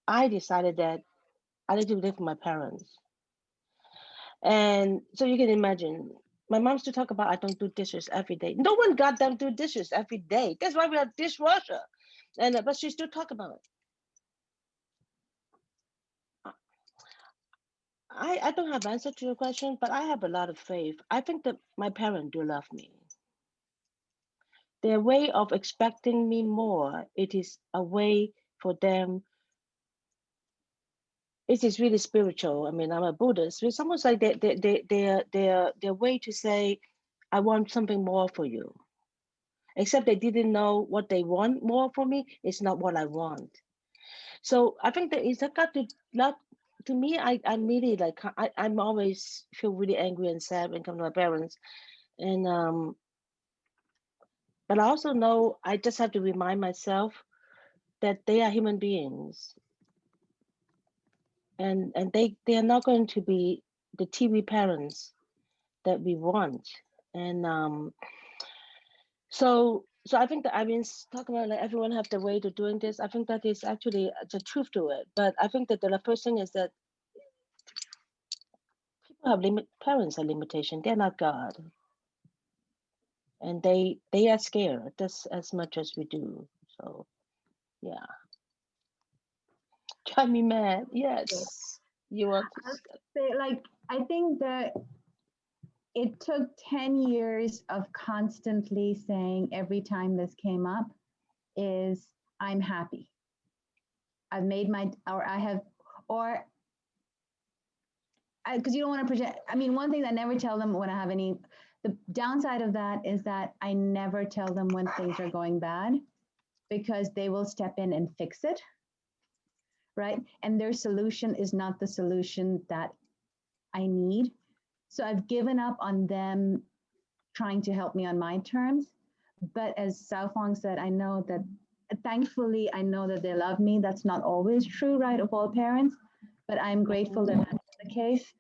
I decided that I need to live with my parents. And so you can imagine, my mom used to talk about I don't do dishes every day. No one got them do dishes every day. That's why we have dishwasher. And but she still talk about it. I don't have answer to your question, but I have a lot of faith. I think that my parents do love me. Their way of expecting me more, it is a way for them. It is really spiritual. I mean, I'm a Buddhist. It's almost like their way to say, I want something more for you. Except they didn't know what they want more for me. It's not what I want. So I think that it's got to not to me. I'm really like I'm always feel really angry and sad when it comes to my parents, and but I also know I just have to remind myself that they are human beings, and they are not going to be the TV parents that we want, and so I think that I've been talking about like everyone have the way to doing this. I think that is actually the truth to it. But I think that the first thing is that people have parents have limitation. They're not God, and they are scared just as much as we do. So yeah, drive me mad. Yes, you want to say, like, I think that it took 10 years of constantly saying every time this came up is I'm happy. I've made my, or I have, or because you don't want to project. I mean, one thing I never tell them when I have any, the downside of that is that I never tell them when things are going bad because they will step in and fix it, right? And their solution is not the solution that I need. So I've given up on them trying to help me on my terms. But as Sau-fong said, I know that, thankfully, I know that they love me. That's not always true, right, of all parents, but I'm grateful that that's the case.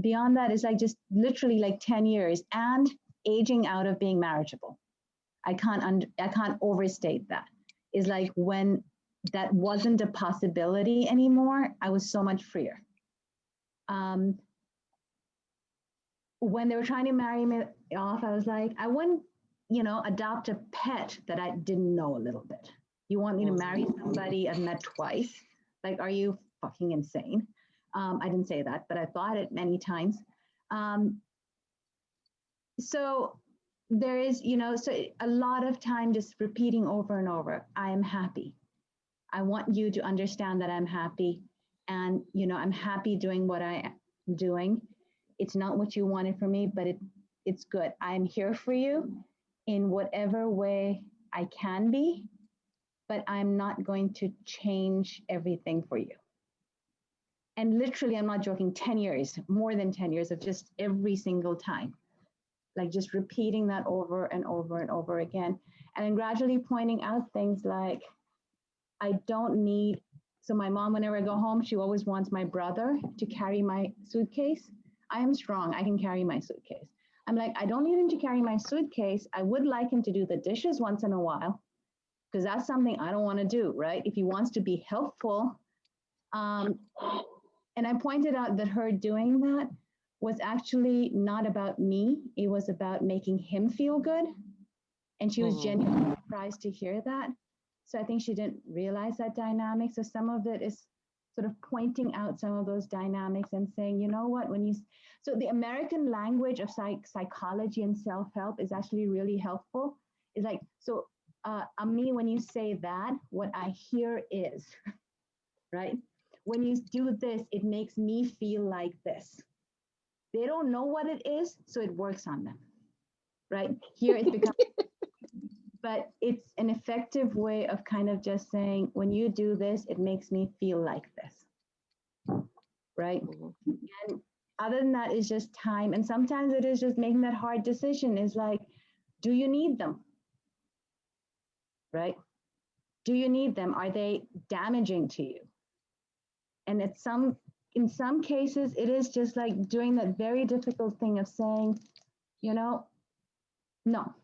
Beyond that is like just literally like 10 years and aging out of being marriageable. I can't overstate that. Is like when that wasn't a possibility anymore, I was so much freer. When they were trying to marry me off, I was like, I wouldn't, adopt a pet that I didn't know a little bit. You want me to marry somebody I've met twice? Like, are you fucking insane? I didn't say that, but I thought it many times. So there is, so a lot of time just repeating over and over, I am happy. I want you to understand that I'm happy. And, I'm happy doing what I am doing. It's not what you wanted from me, but it's good. I'm here for you in whatever way I can be, but I'm not going to change everything for you. And literally, I'm not joking, 10 years, more than 10 years of just every single time, like just repeating that over and over and over again. And then gradually pointing out things like, I don't need, so my mom, whenever I go home, she always wants my brother to carry my suitcase. I am strong, I can carry my suitcase. I'm like, I don't need him to carry my suitcase. I would like him to do the dishes once in a while, because that's something I don't want to do, right? If he wants to be helpful. And I pointed out that her doing that was actually not about me. It was about making him feel good. And she was genuinely surprised to hear that. So I think she didn't realize that dynamic. So some of it is sort of pointing out some of those dynamics and saying, you know what, so the American language of psychology and self-help is actually really helpful. It's like, so Ami, when you say that, what I hear is, right? When you do this, it makes me feel like this. They don't know what it is, so it works on them, right? Here it's become, but it's an effective way of kind of just saying, when you do this, it makes me feel like this, right? Other than that, it's just time. And sometimes it is just making that hard decision is like, do you need them? Right? Do you need them? Are they damaging to you? And in some cases, it is just like doing that very difficult thing of saying, you know, no.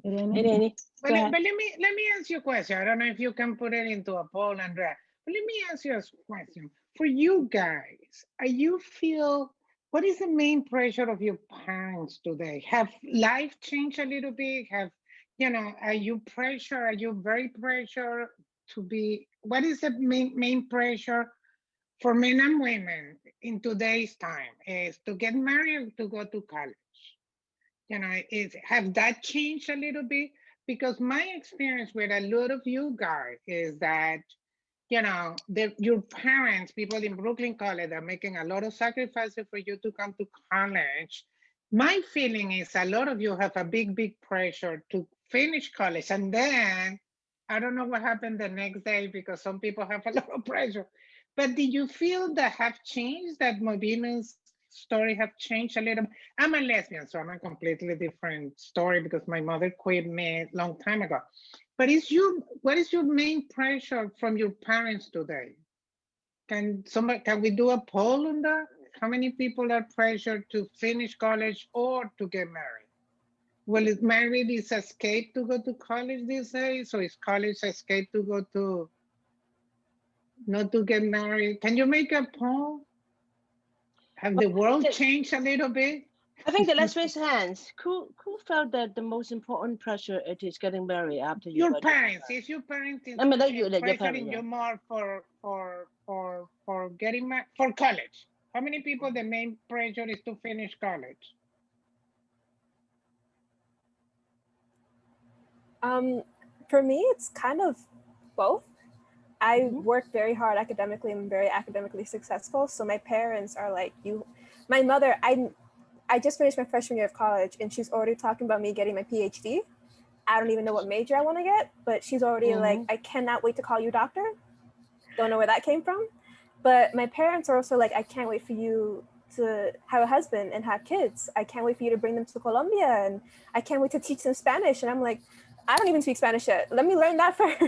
Irene, but let me ask you a question. I don't know if you can put it into a poll, Andrea. But let me ask you a question. For you guys, what is the main pressure of your parents today? Have life changed a little bit? Are you very pressured to be, what is the main pressure for men and women in today's time? Is to get married or to go to college? Have that changed a little bit? Because my experience with a lot of you guys is that, your parents, people in Brooklyn College, are making a lot of sacrifices for you to come to college. My feeling is a lot of you have a big pressure to finish college. And then, I don't know what happened the next day because some people have a lot of pressure. But did you feel that have changed, that Mobina's story have changed a little? I'm a lesbian, so I'm a completely different story because my mother quit me a long time ago. But what is your main pressure from your parents today? Can we do a poll on that? How many people are pressured to finish college or to get married? Well, is married is escape to go to college these days? So is college escape to go to, not to get married? Can you make a poll? Have the world changed a little bit? I think that let's raise hands. Who felt that the most important pressure it is getting married after you? Your parents. If your parents is pressuring you more for getting married, for college. How many people the main pressure is to finish college? For me, it's kind of both. I work very hard academically. I'm very academically successful. So my parents are like, my mother, I just finished my freshman year of college and she's already talking about me getting my PhD. I don't even know what major I want to get, but she's already like, I cannot wait to call you doctor. Don't know where that came from. But my parents are also like, I can't wait for you to have a husband and have kids. I can't wait for you to bring them to Colombia and I can't wait to teach them Spanish. And I'm like, I don't even speak Spanish yet. Let me learn that first.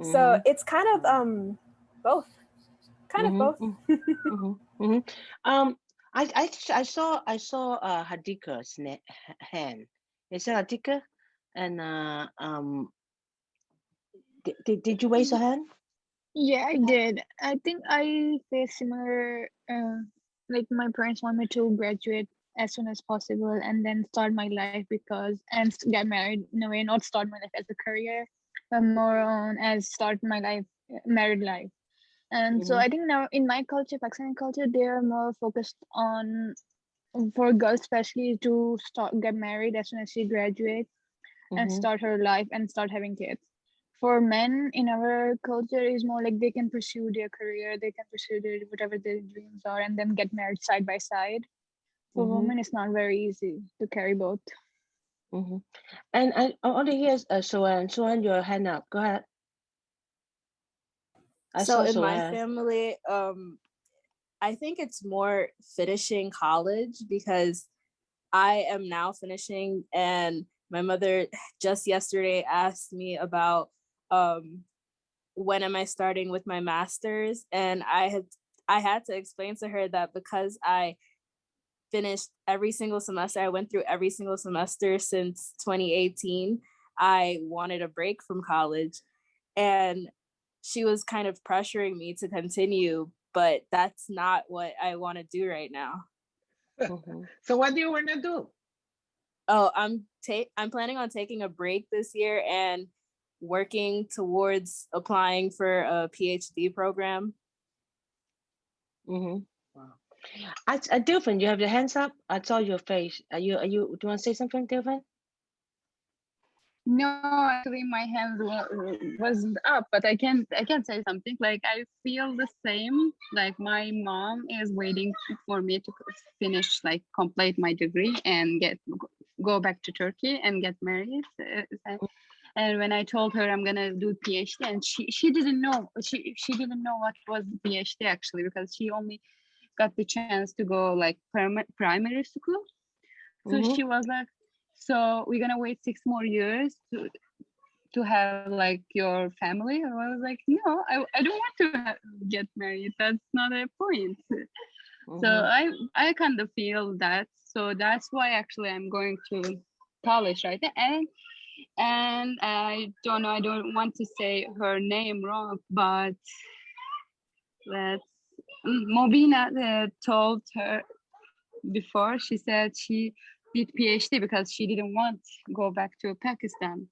So it's kind of both. Both. I saw Hadika's hand. Is it Hadika? And did you raise a hand? Yeah, I did. I think I face similar. Like my parents want me to graduate as soon as possible and then start my life and get married in a way, not start my life as a career, but more on as start my life, married life. And so I think now in my culture, Pakistani culture, they are more focused on, for girls especially, to get married as soon as she graduates and start her life and start having kids. For men in our culture is more like they can pursue their career, they can pursue whatever their dreams are, and then get married side by side. For women, it's not very easy to carry both. And I only hear Sohan, your hand up. Go ahead. So in my family, I think it's more finishing college because I am now finishing, and my mother just yesterday asked me about when am I starting with my master's, and I had to explain to her that because I finished every single semester, I went through every single semester since 2018, I wanted a break from college, and she was kind of pressuring me to continue, but that's not what I want to do right now. So what do you want to do? Oh, I'm planning on taking a break this year and working towards applying for a PhD program. Wow. Dilphin, you have your hands up. I saw your face. Do you want to say something, Dilphin? No, actually my hand wasn't up, but I can say something. Like I feel the same. Like my mom is waiting for me to finish, like complete my degree and go back to Turkey and get married. And when I told her I'm gonna do PhD, and she didn't know, she didn't know what was PhD actually, because she only got the chance to go like primary school. So she was like, so we're gonna wait 6 more years to have like your family. And I was like, no, I don't want to get married. That's not a point. So I kind of feel that. So that's why actually I'm going to college right now. And I don't know, I don't want to say her name wrong, but let's Mobina told her before. She said she did PhD because she didn't want to go back to Pakistan.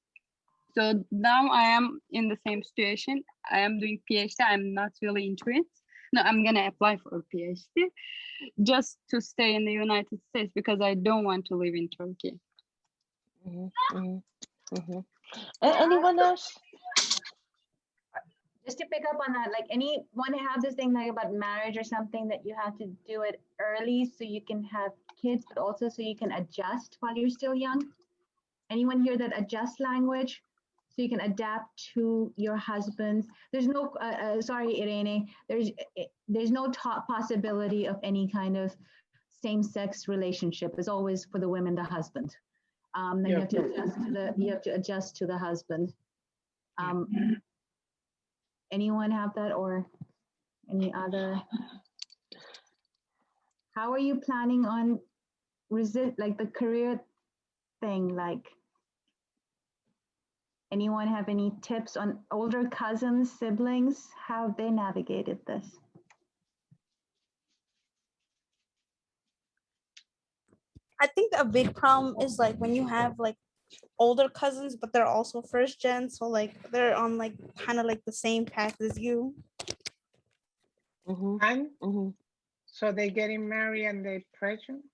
So now I am in the same situation. I am doing PhD. I'm not really into it. No, I'm gonna apply for a PhD just to stay in the United States because I don't want to live in Turkey. Anyone else? Just to pick up on that, like anyone have this thing like about marriage or something that you have to do it early so you can have kids, but also so you can adjust while you're still young? Anyone hear that adjust language? So you can adapt to your husband's. There's no, sorry, Irene, there's no possibility of any kind of same-sex relationship. It's always for the women, the husband. Then you have to adjust to the husband. Anyone have that, or any other? How are you planning on like the career thing? Like, anyone have any tips on older cousins, siblings? How have they navigated this? I think a big problem is like when you have like older cousins, but they're also first gen, so like they're on like kind of like the same path as you. And so they getting married and they pregnant.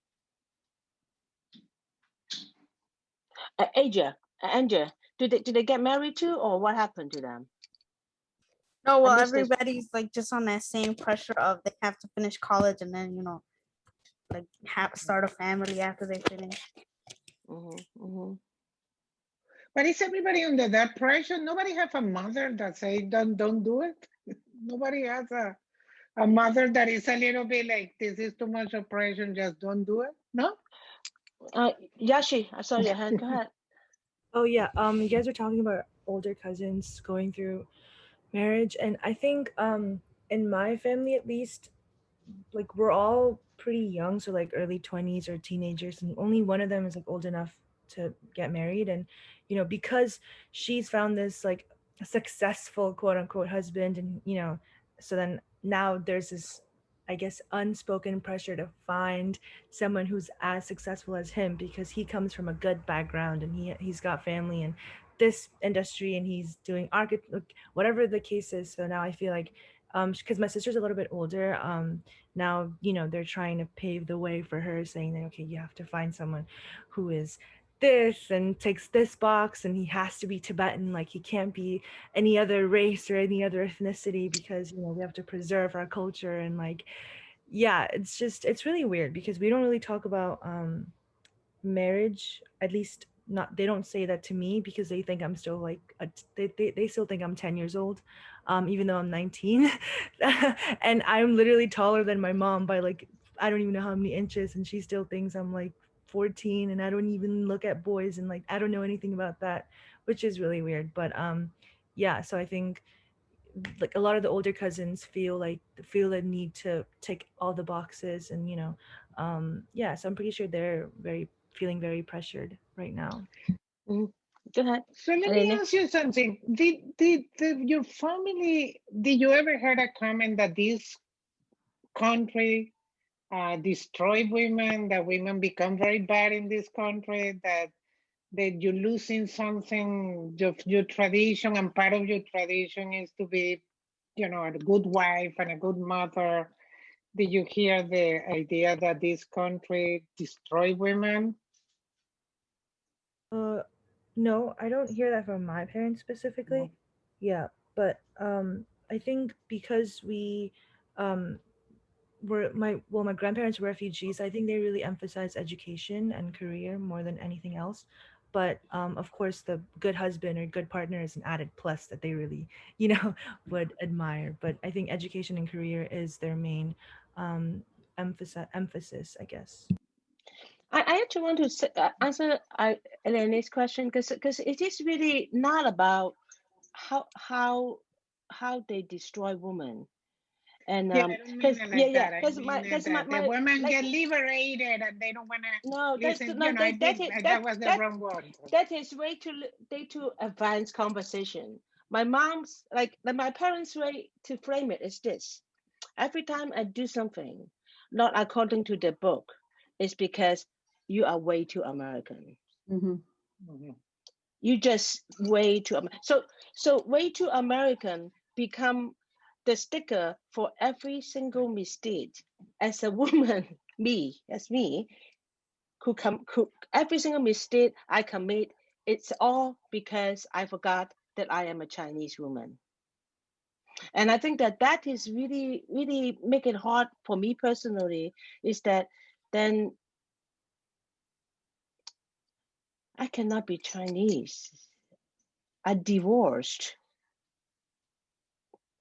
Andrea, did they get married too, or what happened to them? No, well, everybody's like just on that same pressure of they have to finish college and then like start a family after they finish. But is everybody under that pressure? Nobody have a mother that say don't do it. Nobody has a mother that is a little bit like, this is too much of pressure, just don't do it. No. Yashi, I saw your hand. Go ahead. Oh yeah. You guys are talking about older cousins going through marriage, and I think in my family at least, like we're all pretty young, so like early 20s or teenagers, and only one of them is like old enough to get married. And because she's found this like successful quote unquote husband, and so then now there's this, I guess, unspoken pressure to find someone who's as successful as him, because he comes from a good background and he's got family in this industry and he's doing whatever the case is. So now I feel like because my sister's a little bit older, now they're trying to pave the way for her, saying that okay, you have to find someone who is this and takes this box, and he has to be Tibetan, like he can't be any other race or any other ethnicity, because we have to preserve our culture. And like, yeah, it's really weird because we don't really talk about marriage, at least not, they don't say that to me, because they think I'm still like they still think I'm 10 years old, even though I'm 19. And I'm literally taller than my mom by like I don't even know how many inches, and she still thinks I'm like 14, and I don't even look at boys, and like I don't know anything about that, which is really weird. But yeah, so I think like a lot of the older cousins feel the need to tick all the boxes, and yeah, so I'm pretty sure they're feeling very pressured right now. Go ahead. So let me ask you something. Did your family, did you ever heard a comment that this country destroy women, that women become very bad in this country, that you're losing something of your tradition, and part of your tradition is to be, a good wife and a good mother? Did you hear the idea that this country destroy women? No, I don't hear that from my parents specifically. Yeah, but I think because we my grandparents were refugees, I think they really emphasize education and career more than anything else. but of course the good husband or good partner is an added plus that they really would admire. But I think education and career is their main emphasis, I guess. I actually want to answer Elena's question because it is really not about how they destroy women. And Yeah, I don't mean it like that. I mean because that the my women like, get liberated and they don't want to no, that's listen. no, That was the wrong word. that is way too advanced conversation. My mom's like my parents' way to frame it is this: every time I do something not according to the book, it's because you are way too American. You just way too so way too American become the sticker for every single mistake as a woman. me who every single mistake I commit, it's all because I forgot that I am a Chinese woman. And I think that is really really make it hard for me personally, is that then I cannot be Chinese. I divorced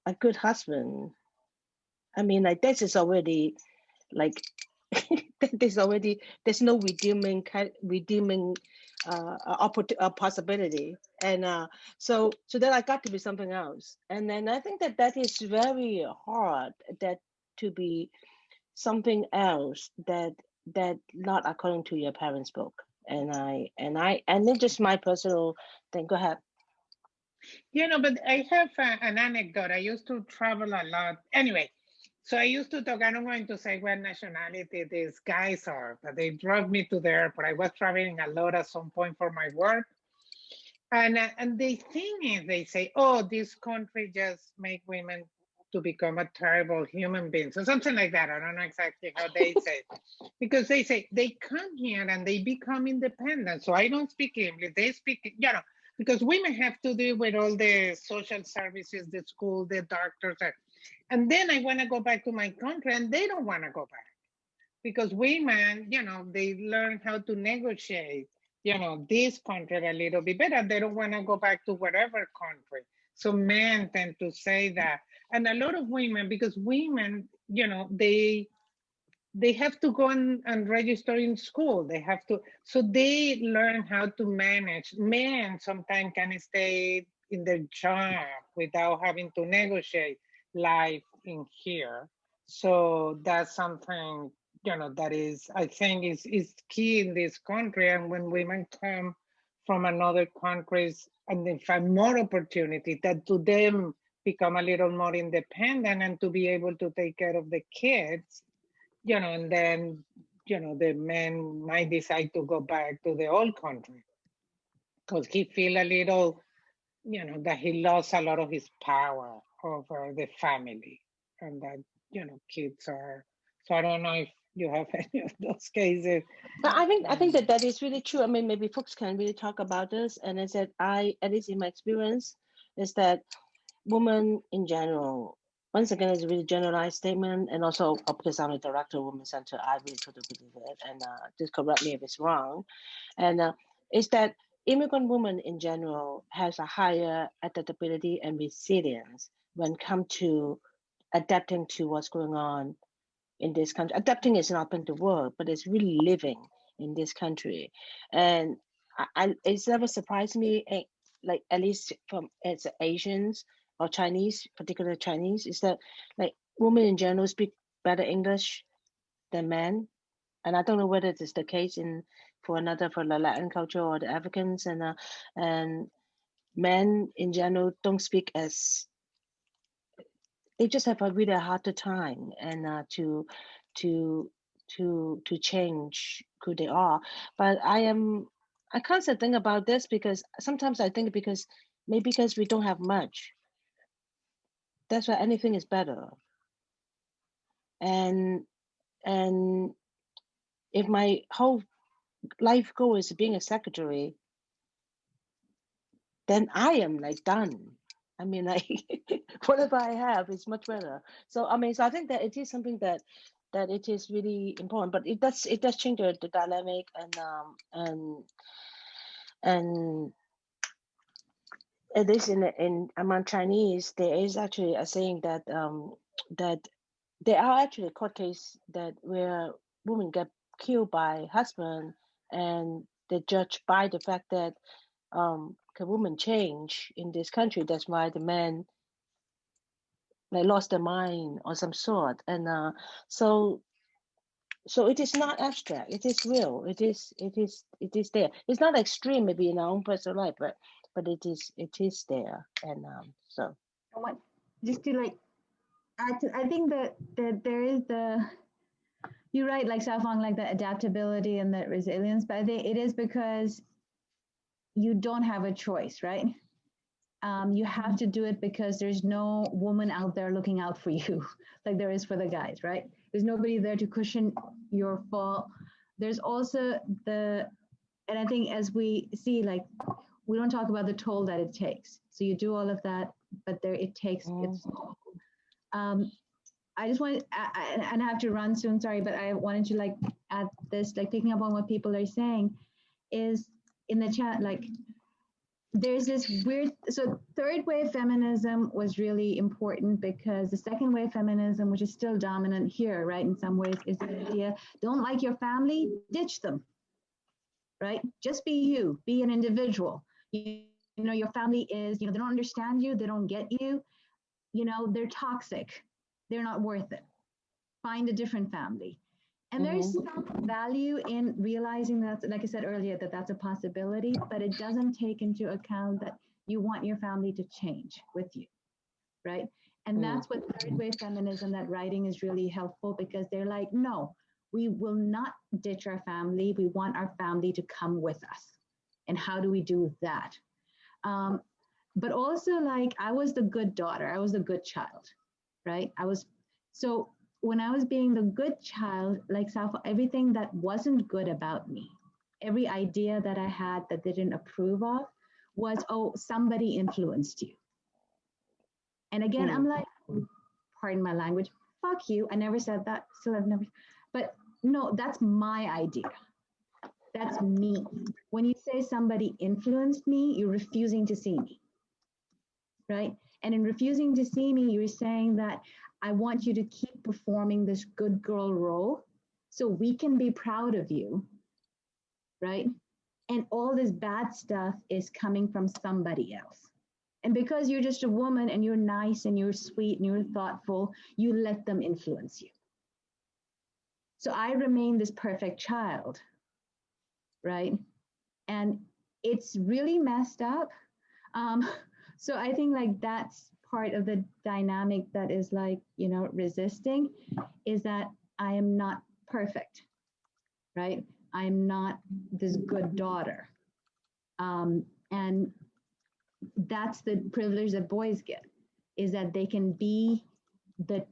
a good husband. I mean, like this is already like there's no redeeming possibility, and so then I got to be something else, and then I think that is very hard, that to be something else that not according to your parents' book, and then just my personal thing. Go ahead. But I have an anecdote. I used to travel a lot. Anyway, so I used to talk, I don't going to say what nationality these guys are, but they drove me to the airport. I was traveling a lot at some point for my work. And the thing is, they say, oh, this country just make women to become a terrible human beings or something like that. I don't know exactly how they say it. Because they say they come here and they become independent. So I don't speak English. They speak, because women have to deal with all the social services, the school, the doctors. And then I want to go back to my country and they don't want to go back. Because women, they learn how to negotiate, this country a little bit better. They don't want to go back to whatever country. So men tend to say that. And a lot of women, because women, they have to go and register in school. They have to, so they learn how to manage. Men sometimes can stay in their job without having to negotiate life in here. So that's something, that is, I think is key in this country. And when women come from another countries and they find more opportunity, that to them become a little more independent and to be able to take care of the kids, and then, the man might decide to go back to the old country because he feel a little, that he lost a lot of his power over the family, and that, kids are, so I don't know if you have any of those cases. But I think that is really true. I mean, maybe folks can really talk about this. And I said, at least in my experience, is that women in general, once again, it's a really generalized statement. And also, because I'm a director of Women's Center, I really totally believe it. And just correct me if it's wrong. And is that immigrant women in general has a higher adaptability and resilience when it comes to adapting to what's going on in this country. Adapting is not in the world, but it's really living in this country. And it's never surprised me, like at least from as Asians or Chinese, particularly Chinese, is that like women in general speak better English than men. And I don't know whether it's the case for the Latin culture or the Africans, and men in general don't speak as, they just have a really harder time and to change who they are. But I constantly think about this because sometimes I think because maybe because we don't have much, that's why anything is better. And if my whole life goal is being a secretary, then I am like done. I mean, like whatever I have is much better. So I mean, so I think that it is something that it is really important. But it does change the dynamic, and And at least in among Chinese, there is actually a saying that that there are actually court cases that where women get killed by husband, and the judge by the fact that can women change in this country? That's why the men like lost their mind or some sort, and so it is not abstract. It is real. It is there. It's not extreme, maybe in our own personal life, but it is there, and so. What, just to like add to, I think that there is you're right, like Sau-fong, like the adaptability and the resilience, but I think it is because you don't have a choice, right? You have to do it because there's no woman out there looking out for you like there is for the guys, right? There's nobody there to cushion your fall. There's also and I think as we see, like, we don't talk about the toll that it takes. So you do all of that, but it takes its toll. I just wanted, and I have to run soon, sorry, but I wanted to like add this, like picking up on what people are saying, is in the chat, like, there's this weird, so third wave feminism was really important because the second wave feminism, which is still dominant here, right, in some ways, is the idea, don't like your family, ditch them, right? Just be you, be an individual. You know, your family is, they don't understand you, they don't get you, they're toxic, they're not worth it. Find a different family. And there's some value in realizing that, like I said earlier, that that's a possibility, but it doesn't take into account that you want your family to change with you, right? And that's what third wave feminism, that writing is really helpful, because they're like, no, we will not ditch our family. We want our family to come with us. And how do we do that? But also, like, I was the good daughter. I was the good child, right? So when I was being the good child, like everything that wasn't good about me, every idea that I had that they didn't approve of was, oh, somebody influenced you. And again, I'm like, pardon my language, fuck you. I never said that, still I've never, but no, that's my idea. That's me. When you say somebody influenced me, you're refusing to see me, right? And in refusing to see me, you're saying that I want you to keep performing this good girl role so we can be proud of you, right? And all this bad stuff is coming from somebody else. And because you're just a woman and you're nice and you're sweet and you're thoughtful, you let them influence you. So I remain this perfect child, right? And it's really messed up. So I think like that's part of the dynamic that is like, resisting, is that I am not perfect, right? I'm not this good daughter. And that's the privilege that boys get, is that they can be the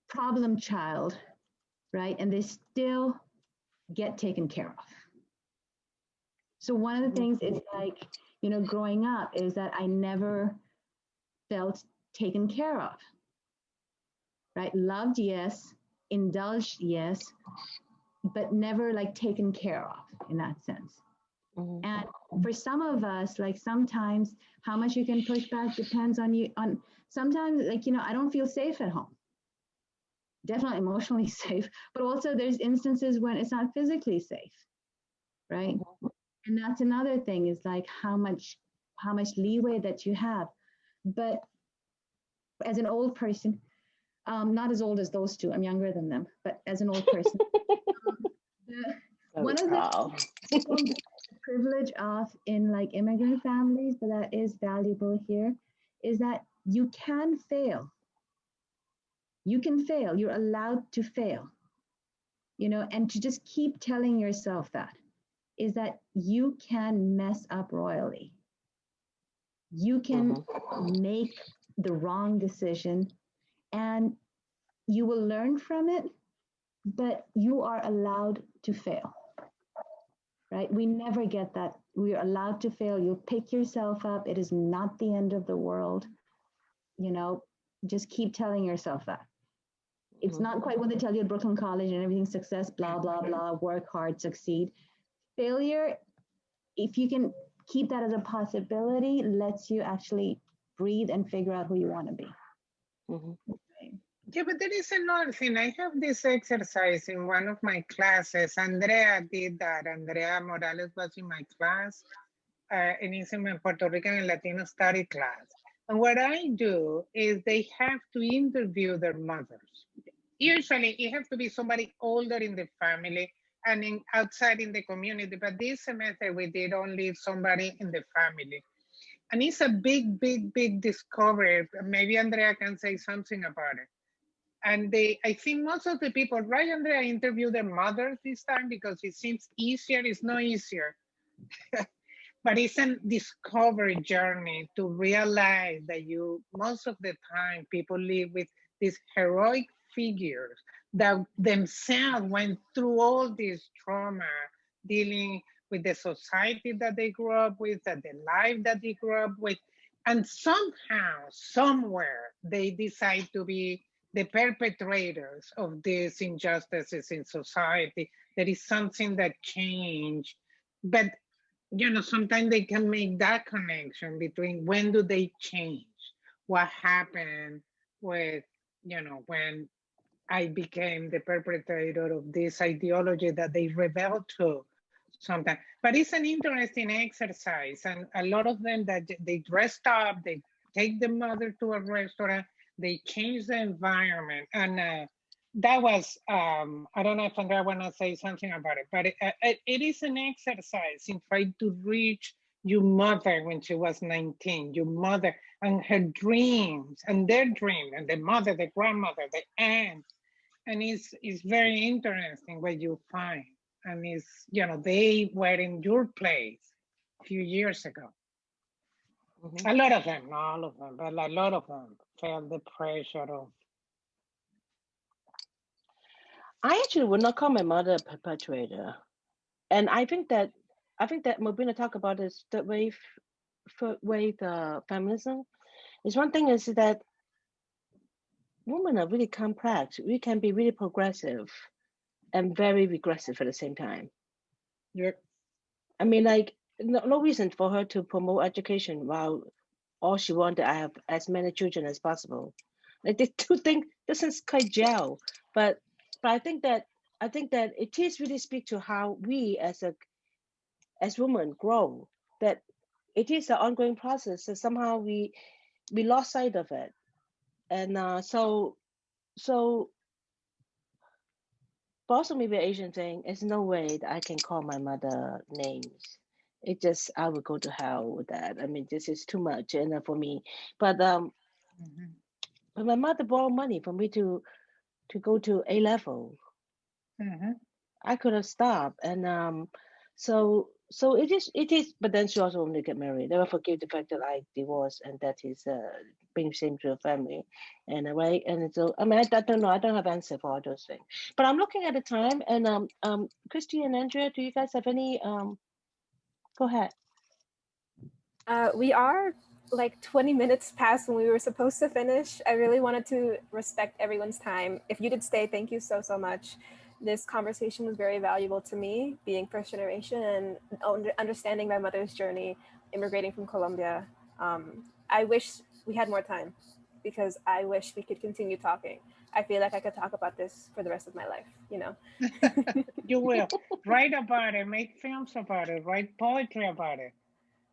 problem child, right? And they still get taken care of. So one of the things is like, growing up, is that I never felt taken care of, right? Loved, yes. Indulged, yes. But never like taken care of in that sense. And for some of us, like sometimes how much you can push back depends on you. On sometimes, like, I don't feel safe at home. Definitely emotionally safe, but also there's instances when it's not physically safe, right? And that's another thing, is like how much leeway that you have. But as an old person, not as old as those two, I'm younger than them, but as an old person, one of the privilege of in like immigrant families, but that is valuable here, is that you can fail. You can fail. You're allowed to fail, and to just keep telling yourself that, is that you can mess up royally. You can make the wrong decision and you will learn from it, but you are allowed to fail, right? We never get that. We are allowed to fail. You'll pick yourself up. It is not the end of the world. Just keep telling yourself that. It's not quite what they tell you at Brooklyn College and everything, success, blah, blah, blah, work hard, succeed. Failure, if you can keep that as a possibility lets you actually breathe and figure out who you want to be. Yeah, but there is another thing. I have this exercise in one of my classes. Andrea did that. Andrea Morales was in my class, and it's in my Puerto Rican and Latino study class. And what I do is they have to interview their mothers. Usually it has to be somebody older in the family and outside in the community. But this semester we did only somebody in the family. And it's a big, big, big discovery. Maybe Andrea can say something about it. And I think most of the people, right, Andrea, interview their mothers this time because it seems easier. It's not easier. But it's a discovery journey to realize that most of the time, people live with these heroic figures that themselves went through all this trauma, dealing with the society that they grew up with, and the life that they grew up with. And somehow, somewhere, they decide to be the perpetrators of these injustices in society. There is something that changed. But sometimes they can make that connection between when do they change, what happened with, when I became the perpetrator of this ideology that they rebel to sometimes. But it's an interesting exercise, and a lot of them that they dressed up, they take the mother to a restaurant, they change the environment, and that was, I don't know if Andrea want to say something about it, but it is an exercise in trying to reach your mother when she was 19, your mother and her dreams and their dream, and the mother, the grandmother, the aunt. And it's very interesting what you find. And it's, they were in your place a few years ago. A lot of them, not all of them, but a lot of them felt the pressure of. I actually would not call my mother a perpetrator, and I think that Mobina talked about this third wave feminism. Is one thing is that women are really complex. We can be really progressive and very regressive at the same time. Yep. I mean, like no reason for her to promote education while all she wanted to have as many children as possible. Like the two things doesn't quite gel, but I think that it is really speak to how we as women grow, that it is an ongoing process. So somehow we lost sight of it, and so also maybe Asian thing. There's no way that I can call my mother names. It just I would go to hell with that. I mean, this is too much, and for me. But but my mother borrowed money for me to go to A level. I could have stopped, and so it is. But then she also only get married. Never forgive the fact that I divorced, and that is being shame to a family, and right. And so I mean, I don't know. I don't have answer for all those things. But I'm looking at the time, and Christy and Andrea, do you guys have any? Go ahead. We are like 20 minutes past when we were supposed to finish. I really wanted to respect everyone's time. If you did stay, thank you so much. This conversation was very valuable to me, being first generation and understanding my mother's journey, immigrating from Colombia. I wish we had more time because I wish we could continue talking. I feel like I could talk about this for the rest of my life, You will. Write about it, make films about it, write poetry about it.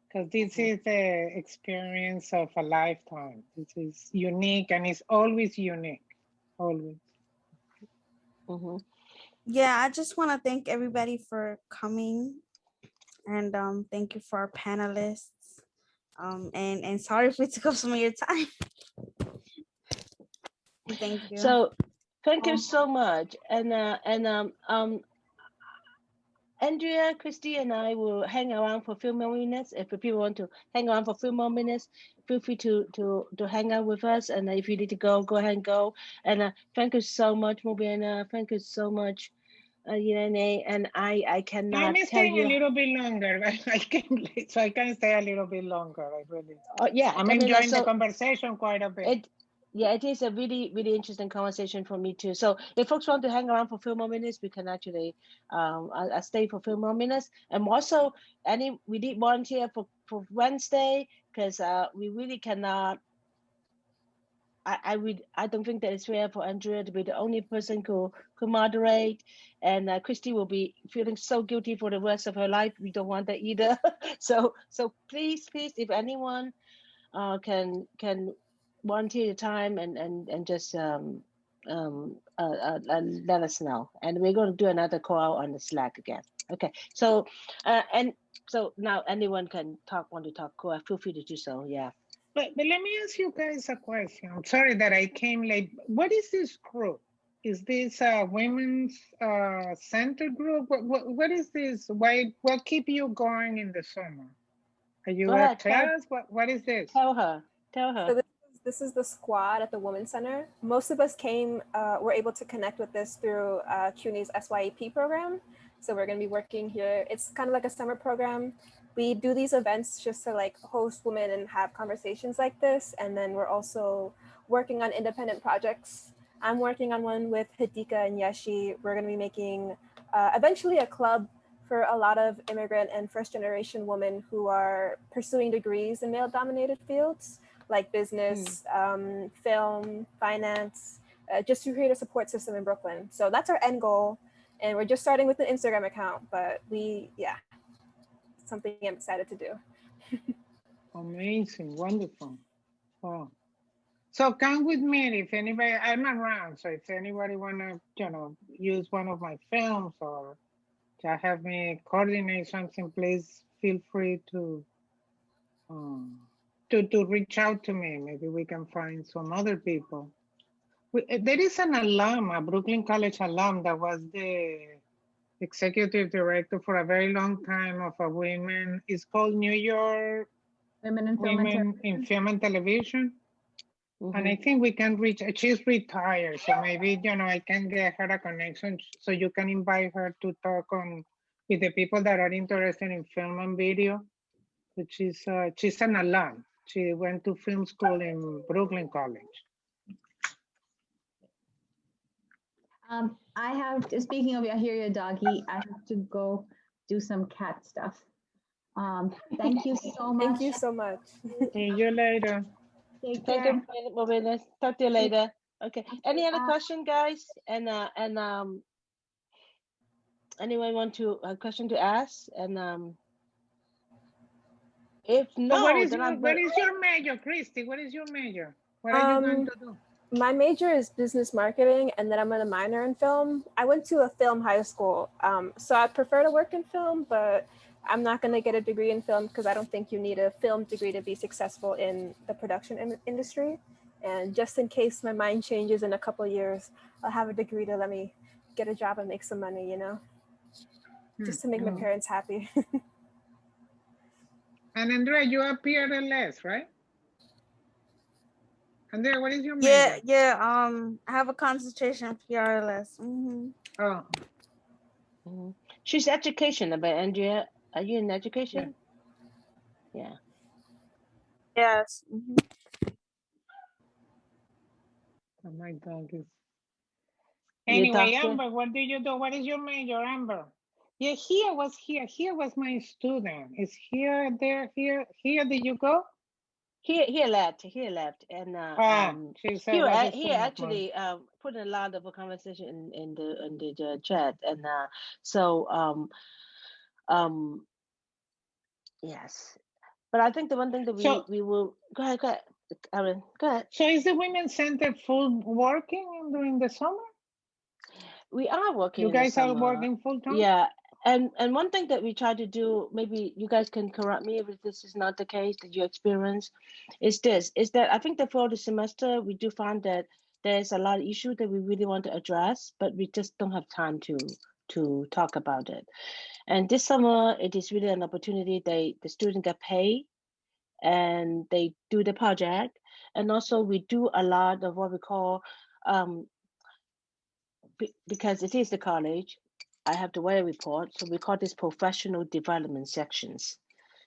Because this is the experience of a lifetime. This is unique, and it's always unique, always. Yeah, I just want to thank everybody for coming, and thank you for our panelists. And sorry if we took up some of your time. Thank you. So, thank you so much, and Andrea, Christy, and I will hang around for a few more minutes. If people want to hang around for a few more minutes, feel free to hang out with us. And if you need to go, go ahead and go. And thank you so much, Mobina. Thank you so much, Irene. And I cannot I'm tell staying you a little bit longer. I can stay a little bit longer. I really. yeah, I'm enjoying the conversation quite a bit. Yeah, it is a really, really interesting conversation for me too. So if folks want to hang around for a few more minutes, we can actually I'll stay for a few more minutes. And also, we need volunteer for Wednesday because we really cannot. I don't think that it's fair for Andrea to be the only person who could moderate, and Christy will be feeling so guilty for the rest of her life. We don't want that either. So please, if anyone can volunteer your time and just let us know, and we're going to do another call out on the Slack again. Okay, so and so now anyone can want to talk, feel free to do so. Yeah. But let me ask you guys a question. I'm sorry that I came late. What is this group? Is this a women's center group? What is this? What keep you going in the summer? Are you at class? What is this? Tell her. So this is the squad at the Women's Center. Most of us were able to connect with this through CUNY's SYAP program. So we're going to be working here. It's kind of like a summer program. We do these events just to like host women and have conversations like this. And then we're also working on independent projects. I'm working on one with Hidika and Yeshi. We're going to be making eventually a club for a lot of immigrant and first generation women who are pursuing degrees in male dominated fields like business, film, finance, just to create a support system in Brooklyn. So that's our end goal. And we're just starting with an Instagram account, but something I'm excited to do. Amazing, wonderful. Wow. So come with me if anybody, I'm around. So if anybody wanna, use one of my films or to have me coordinate something, please feel free to reach out to me. Maybe we can find some other people. There is an alum, a Brooklyn College alum that was the executive director for a very long time of a women. It's called New York Women in Film and Television. And I think we can reach, she's retired. So maybe, I can get her a connection so you can invite her to talk with the people that are interested in film and video. But she's an alum. She went to film school in Brooklyn College. I have to, speaking of, I hear your doggy, I have to go do some cat stuff. Thank you so much. Thank you so much. See you later. Take care. Talk to you later. Okay. Any other question, guys? And anyone want to a question to ask? And if no, what is your major, Christy? What is your major? What are you going to do? My major is business marketing, and then I'm going to minor in film. I went to a film high school, so I prefer to work in film, but I'm not going to get a degree in film because I don't think you need a film degree to be successful in the production industry. And just in case my mind changes in a couple of years, I'll have a degree to let me get a job and make some money, just to make my parents happy. And Andrea, you are PRLS, right? Andrea, what is your major? Yeah. I have a concentration PRLS. She's education, but Andrea, are you in education? Yeah. Yes. Oh my God. Anyway, Amber, what do you do? What is your major, Amber? Yeah, here was my student. Is here, there, here? Did you go? He left, and he actually put a lot of a conversation in the chat, and yes, but I think the one thing that we will go ahead, Aaron, go ahead. So is the Women's Center full working during the summer? We are working. You guys are working full time? Yeah. And one thing that we try to do, maybe you guys can correct me if this is not the case that you experience, is that I think that for the semester, we do find that there's a lot of issues that we really want to address, but we just don't have time to talk about it. And this summer, it is really an opportunity. The students get paid and they do the project. And also we do a lot of what we call, because it is the college, I have to wear a report. So we call this professional development sections.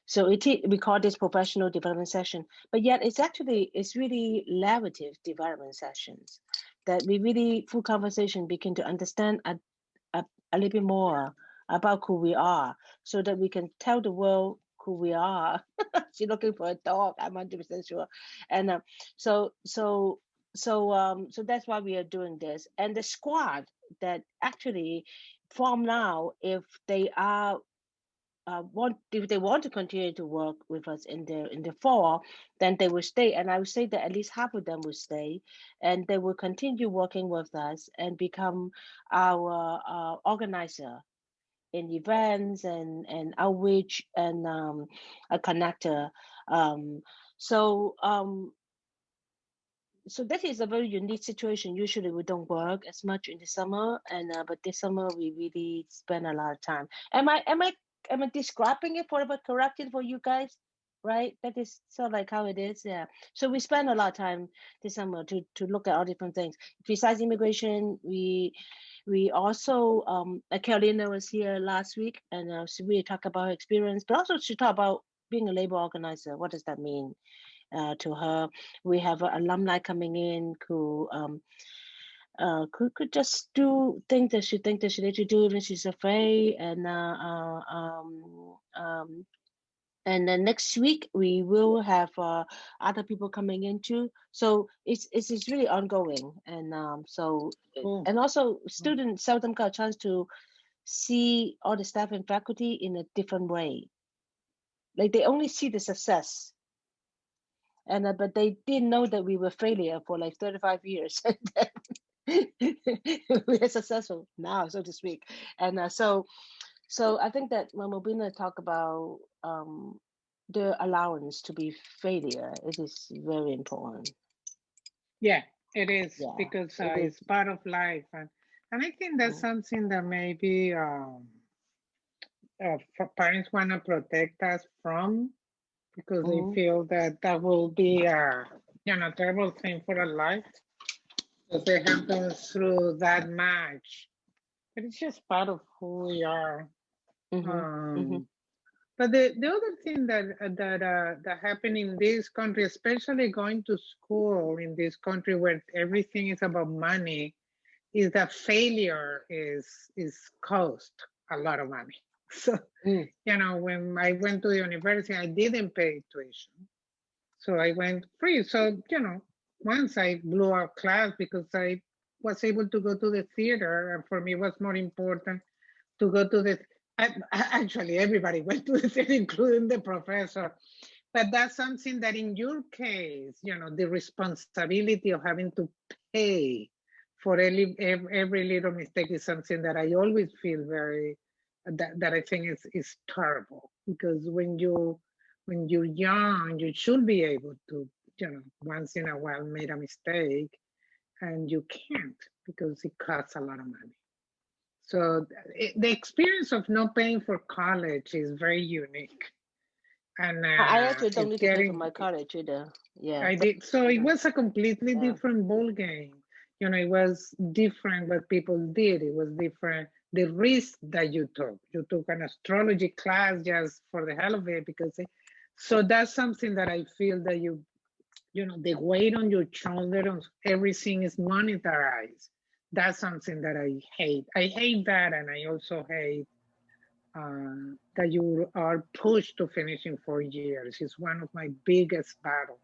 So we call this professional development session, but yet it's really narrative development sessions that we really, through conversation, begin to understand a little bit more about who we are, so that we can tell the world who we are. She's looking for a dog, I'm 100% sure. And so that's why we are doing this. And the squad that actually from now, if they want to continue to work with us in the fall, then they will stay. And I would say that at least half of them will stay, and they will continue working with us and become our organizer in events and outreach and a connector. So that is a very unique situation. Usually we don't work as much in the summer, and but this summer we really spend a lot of time. Am I describing it correctly for you guys? Right? That is sort of like how it is. Yeah. So we spend a lot of time this summer to look at all different things. Besides immigration, we also Carolina was here last week, and so we talk about her experience, but also she talk about being a labor organizer. What does that mean to her? We have alumni coming in who could just do things that she thinks that she need to do even she's afraid. And then next week we will have other people coming in too. So it's really ongoing, and and also students seldom got a chance to see all the staff and faculty in a different way. Like they only see the success, and but they didn't know that we were failure for like 35 years. We are successful now, so to speak. And so I think that when Mobina talk about the allowance to be failure, it is very important. Yeah, it is, because it's part of life, and I think that's something that maybe parents want to protect us from, because they feel that will be a terrible thing for a life, because they have gone through that much. But it's just part of who we are. But the other thing that happened in this country, especially going to school in this country where everything is about money, is that failure is cost a lot of money. So when I went to the university, I didn't pay tuition, so I went free. So once I blew out class because I was able to go to the theater, and for me it was more important to go to the actually everybody went to the theater, including the professor. But that's something that in your case, the responsibility of having to pay for every little mistake is something that I always feel very that I think is terrible, because when you're young, you should be able to once in a while make a mistake, and you can't because it costs a lot of money. So the experience of not paying for college is very unique. And I actually don't need to pay for my college either. Yeah, I did. So it was a completely different ball game. It was different what people did. It was different. The risk that you took an astrology class just for the hell of it, because so that's something that I feel that the weight on your shoulder, everything is monetized. That's something that I hate. I hate that, and I also hate that you are pushed to finish in 4 years. It's one of my biggest battles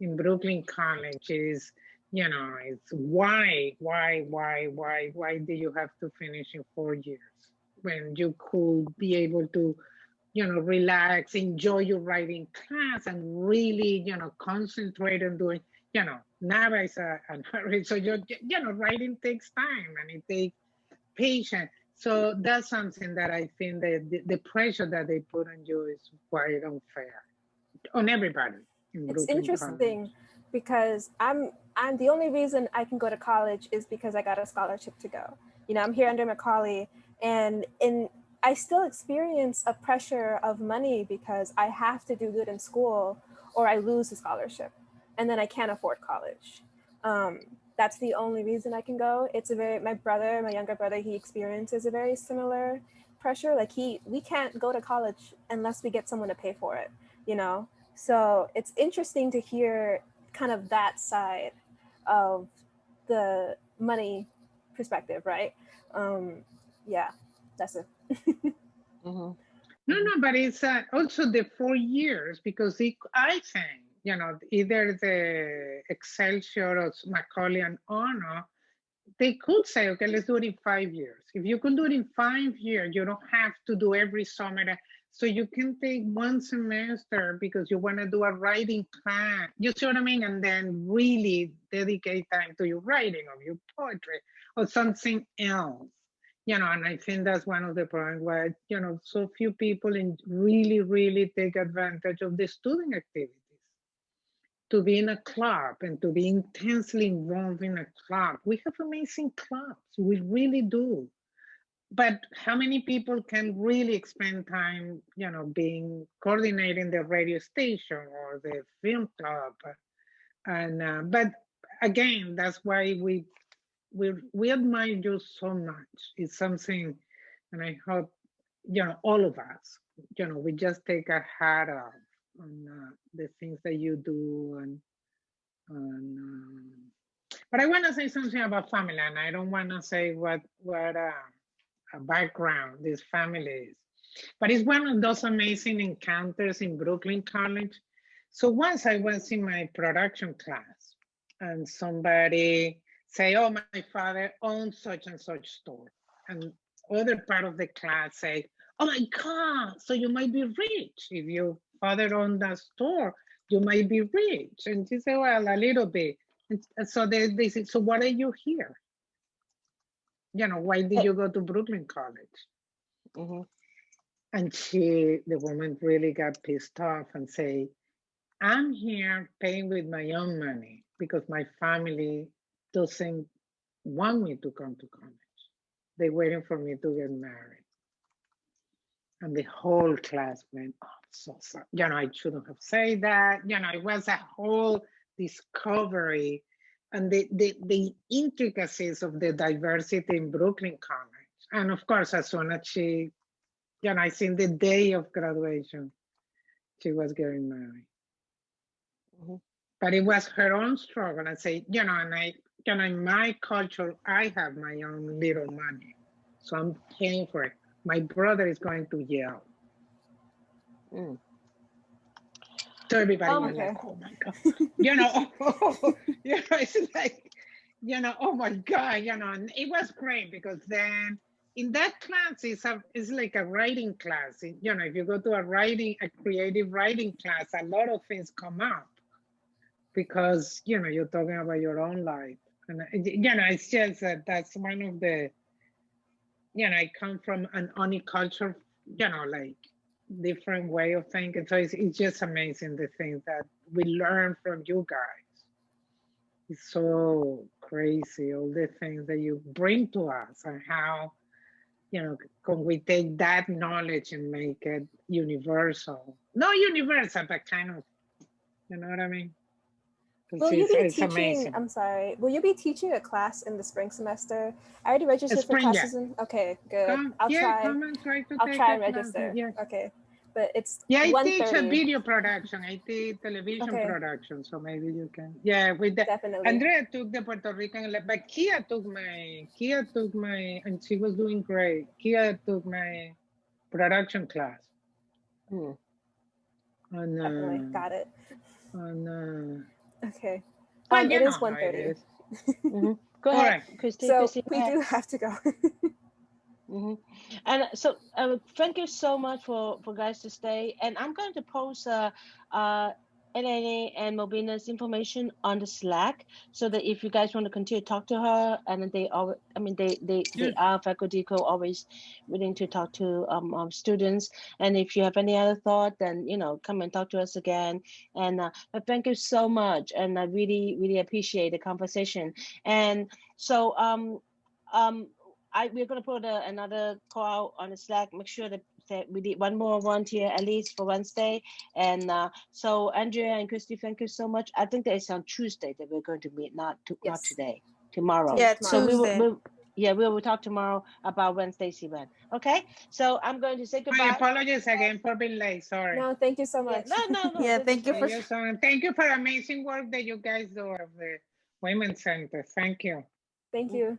in Brooklyn College. Is it's why do you have to finish in 4 years when you could be able to relax, enjoy your writing class, and really concentrate on doing NAVA is an hurry. So writing takes time, and it takes patience. So that's something that I think that the pressure that they put on you is quite unfair on everybody. It's interesting because I'm the only reason I can go to college is because I got a scholarship to go. I'm here under Macaulay, and I still experience a pressure of money because I have to do good in school or I lose the scholarship, and then I can't afford college. That's the only reason I can go. It's my younger brother, he experiences a very similar pressure. Like we can't go to college unless we get someone to pay for it, you know? So it's interesting to hear kind of that side of the money perspective, right? Yeah, that's it. No, but it's also the 4 years, because I think, you know, either the Excelsior or Macaulay and Ono, they could say, okay, let's do it in 5 years. If you could do it in 5 years, you don't have to do every summer. So you can take one semester because you want to do a writing class. You see what I mean? And then really dedicate time to your writing or your poetry or something else. You know, and I think that's one of the problems why, you know, so few people really, really take advantage of the student activities. To be in a club and to be intensely involved in a club. We have amazing clubs, we really do. But how many people can really spend time, you know, coordinating the radio station or the film club? And but again, that's why we admire you so much. It's something, and I hope, you know, all of us, you know, we just take a hat off on the things that you do. But I want to say something about family, and I don't want to say what a background this family is. But it's one of those amazing encounters in Brooklyn College. So once I was in my production class, and somebody say, "Oh, my father owns such and such store," and other part of the class say, "Oh my God, so you might be rich if your father owned that store. You might be rich." And she said, "Well, a little bit." And so they said, "So what are you here? You know, why did you go to Brooklyn College?" And the woman really got pissed off and say, "I'm here paying with my own money because my family doesn't want me to come to college. They're waiting for me to get married." And the whole class went, "Oh, I'm so sorry. You know, I shouldn't have said that." You know, it was a whole discovery and the intricacies of the diversity in Brooklyn College. And of course, as soon as she, you know, I think the day of graduation, she was getting married. But it was her own struggle. I say, you know, and in my culture, I have my own little money. So I'm paying for it. My brother is going to yell. So everybody was like, "Oh my God," you know, you know, it's like, you know, "Oh my God," you know, and it was great because then in that class, it's like a writing class. You know, if you go to a creative writing class, a lot of things come up because, you know, you're talking about your own life. And, you know, it's just that's one of the, you know, I come from an unicultural, you know, like different way of thinking. So it's just amazing the things that we learn from you guys. It's so crazy, all the things that you bring to us and how, you know, can we take that knowledge and make it universal? Not universal, but kind of, you know what I mean? Will you be it's teaching, amazing. I'm sorry, will you be teaching a class in the spring semester? I already registered for classes okay, good. I'll try and register. Okay. But it's I teach a video production. I teach television production, so maybe you can. Yeah, with that. Definitely. Andrea took the Puerto Rican, but Kia took my, and she was doing great. Kia took my production class. And, definitely, got it. And, okay. It is 1:30. Go ahead, Christy. So Christy, we do have to go. And so thank you so much for guys to stay. And I'm going to post Eleni and Mobina's information on the Slack so that if you guys want to continue to talk to her, and they are, I mean, they are faculty always willing to talk to students. And if you have any other thought, then, you know, come and talk to us again. And but thank you so much, and I really appreciate the conversation. And so we're going to put another call out on the Slack. Make sure that we did one more volunteer at least for Wednesday. And so Andrea and Christy, thank you so much. I think that it's on Tuesday that we're going to meet, not today, tomorrow. Yeah, so Tuesday. Yeah, we will talk tomorrow about when Stacy went. Okay, so I'm going to say goodbye. My apologies again for being late. Sorry. No, thank you so much. Yeah, no. Yeah, thank you for. Thank you for amazing work that you guys do of the Women's Center. Thank you. Thank you.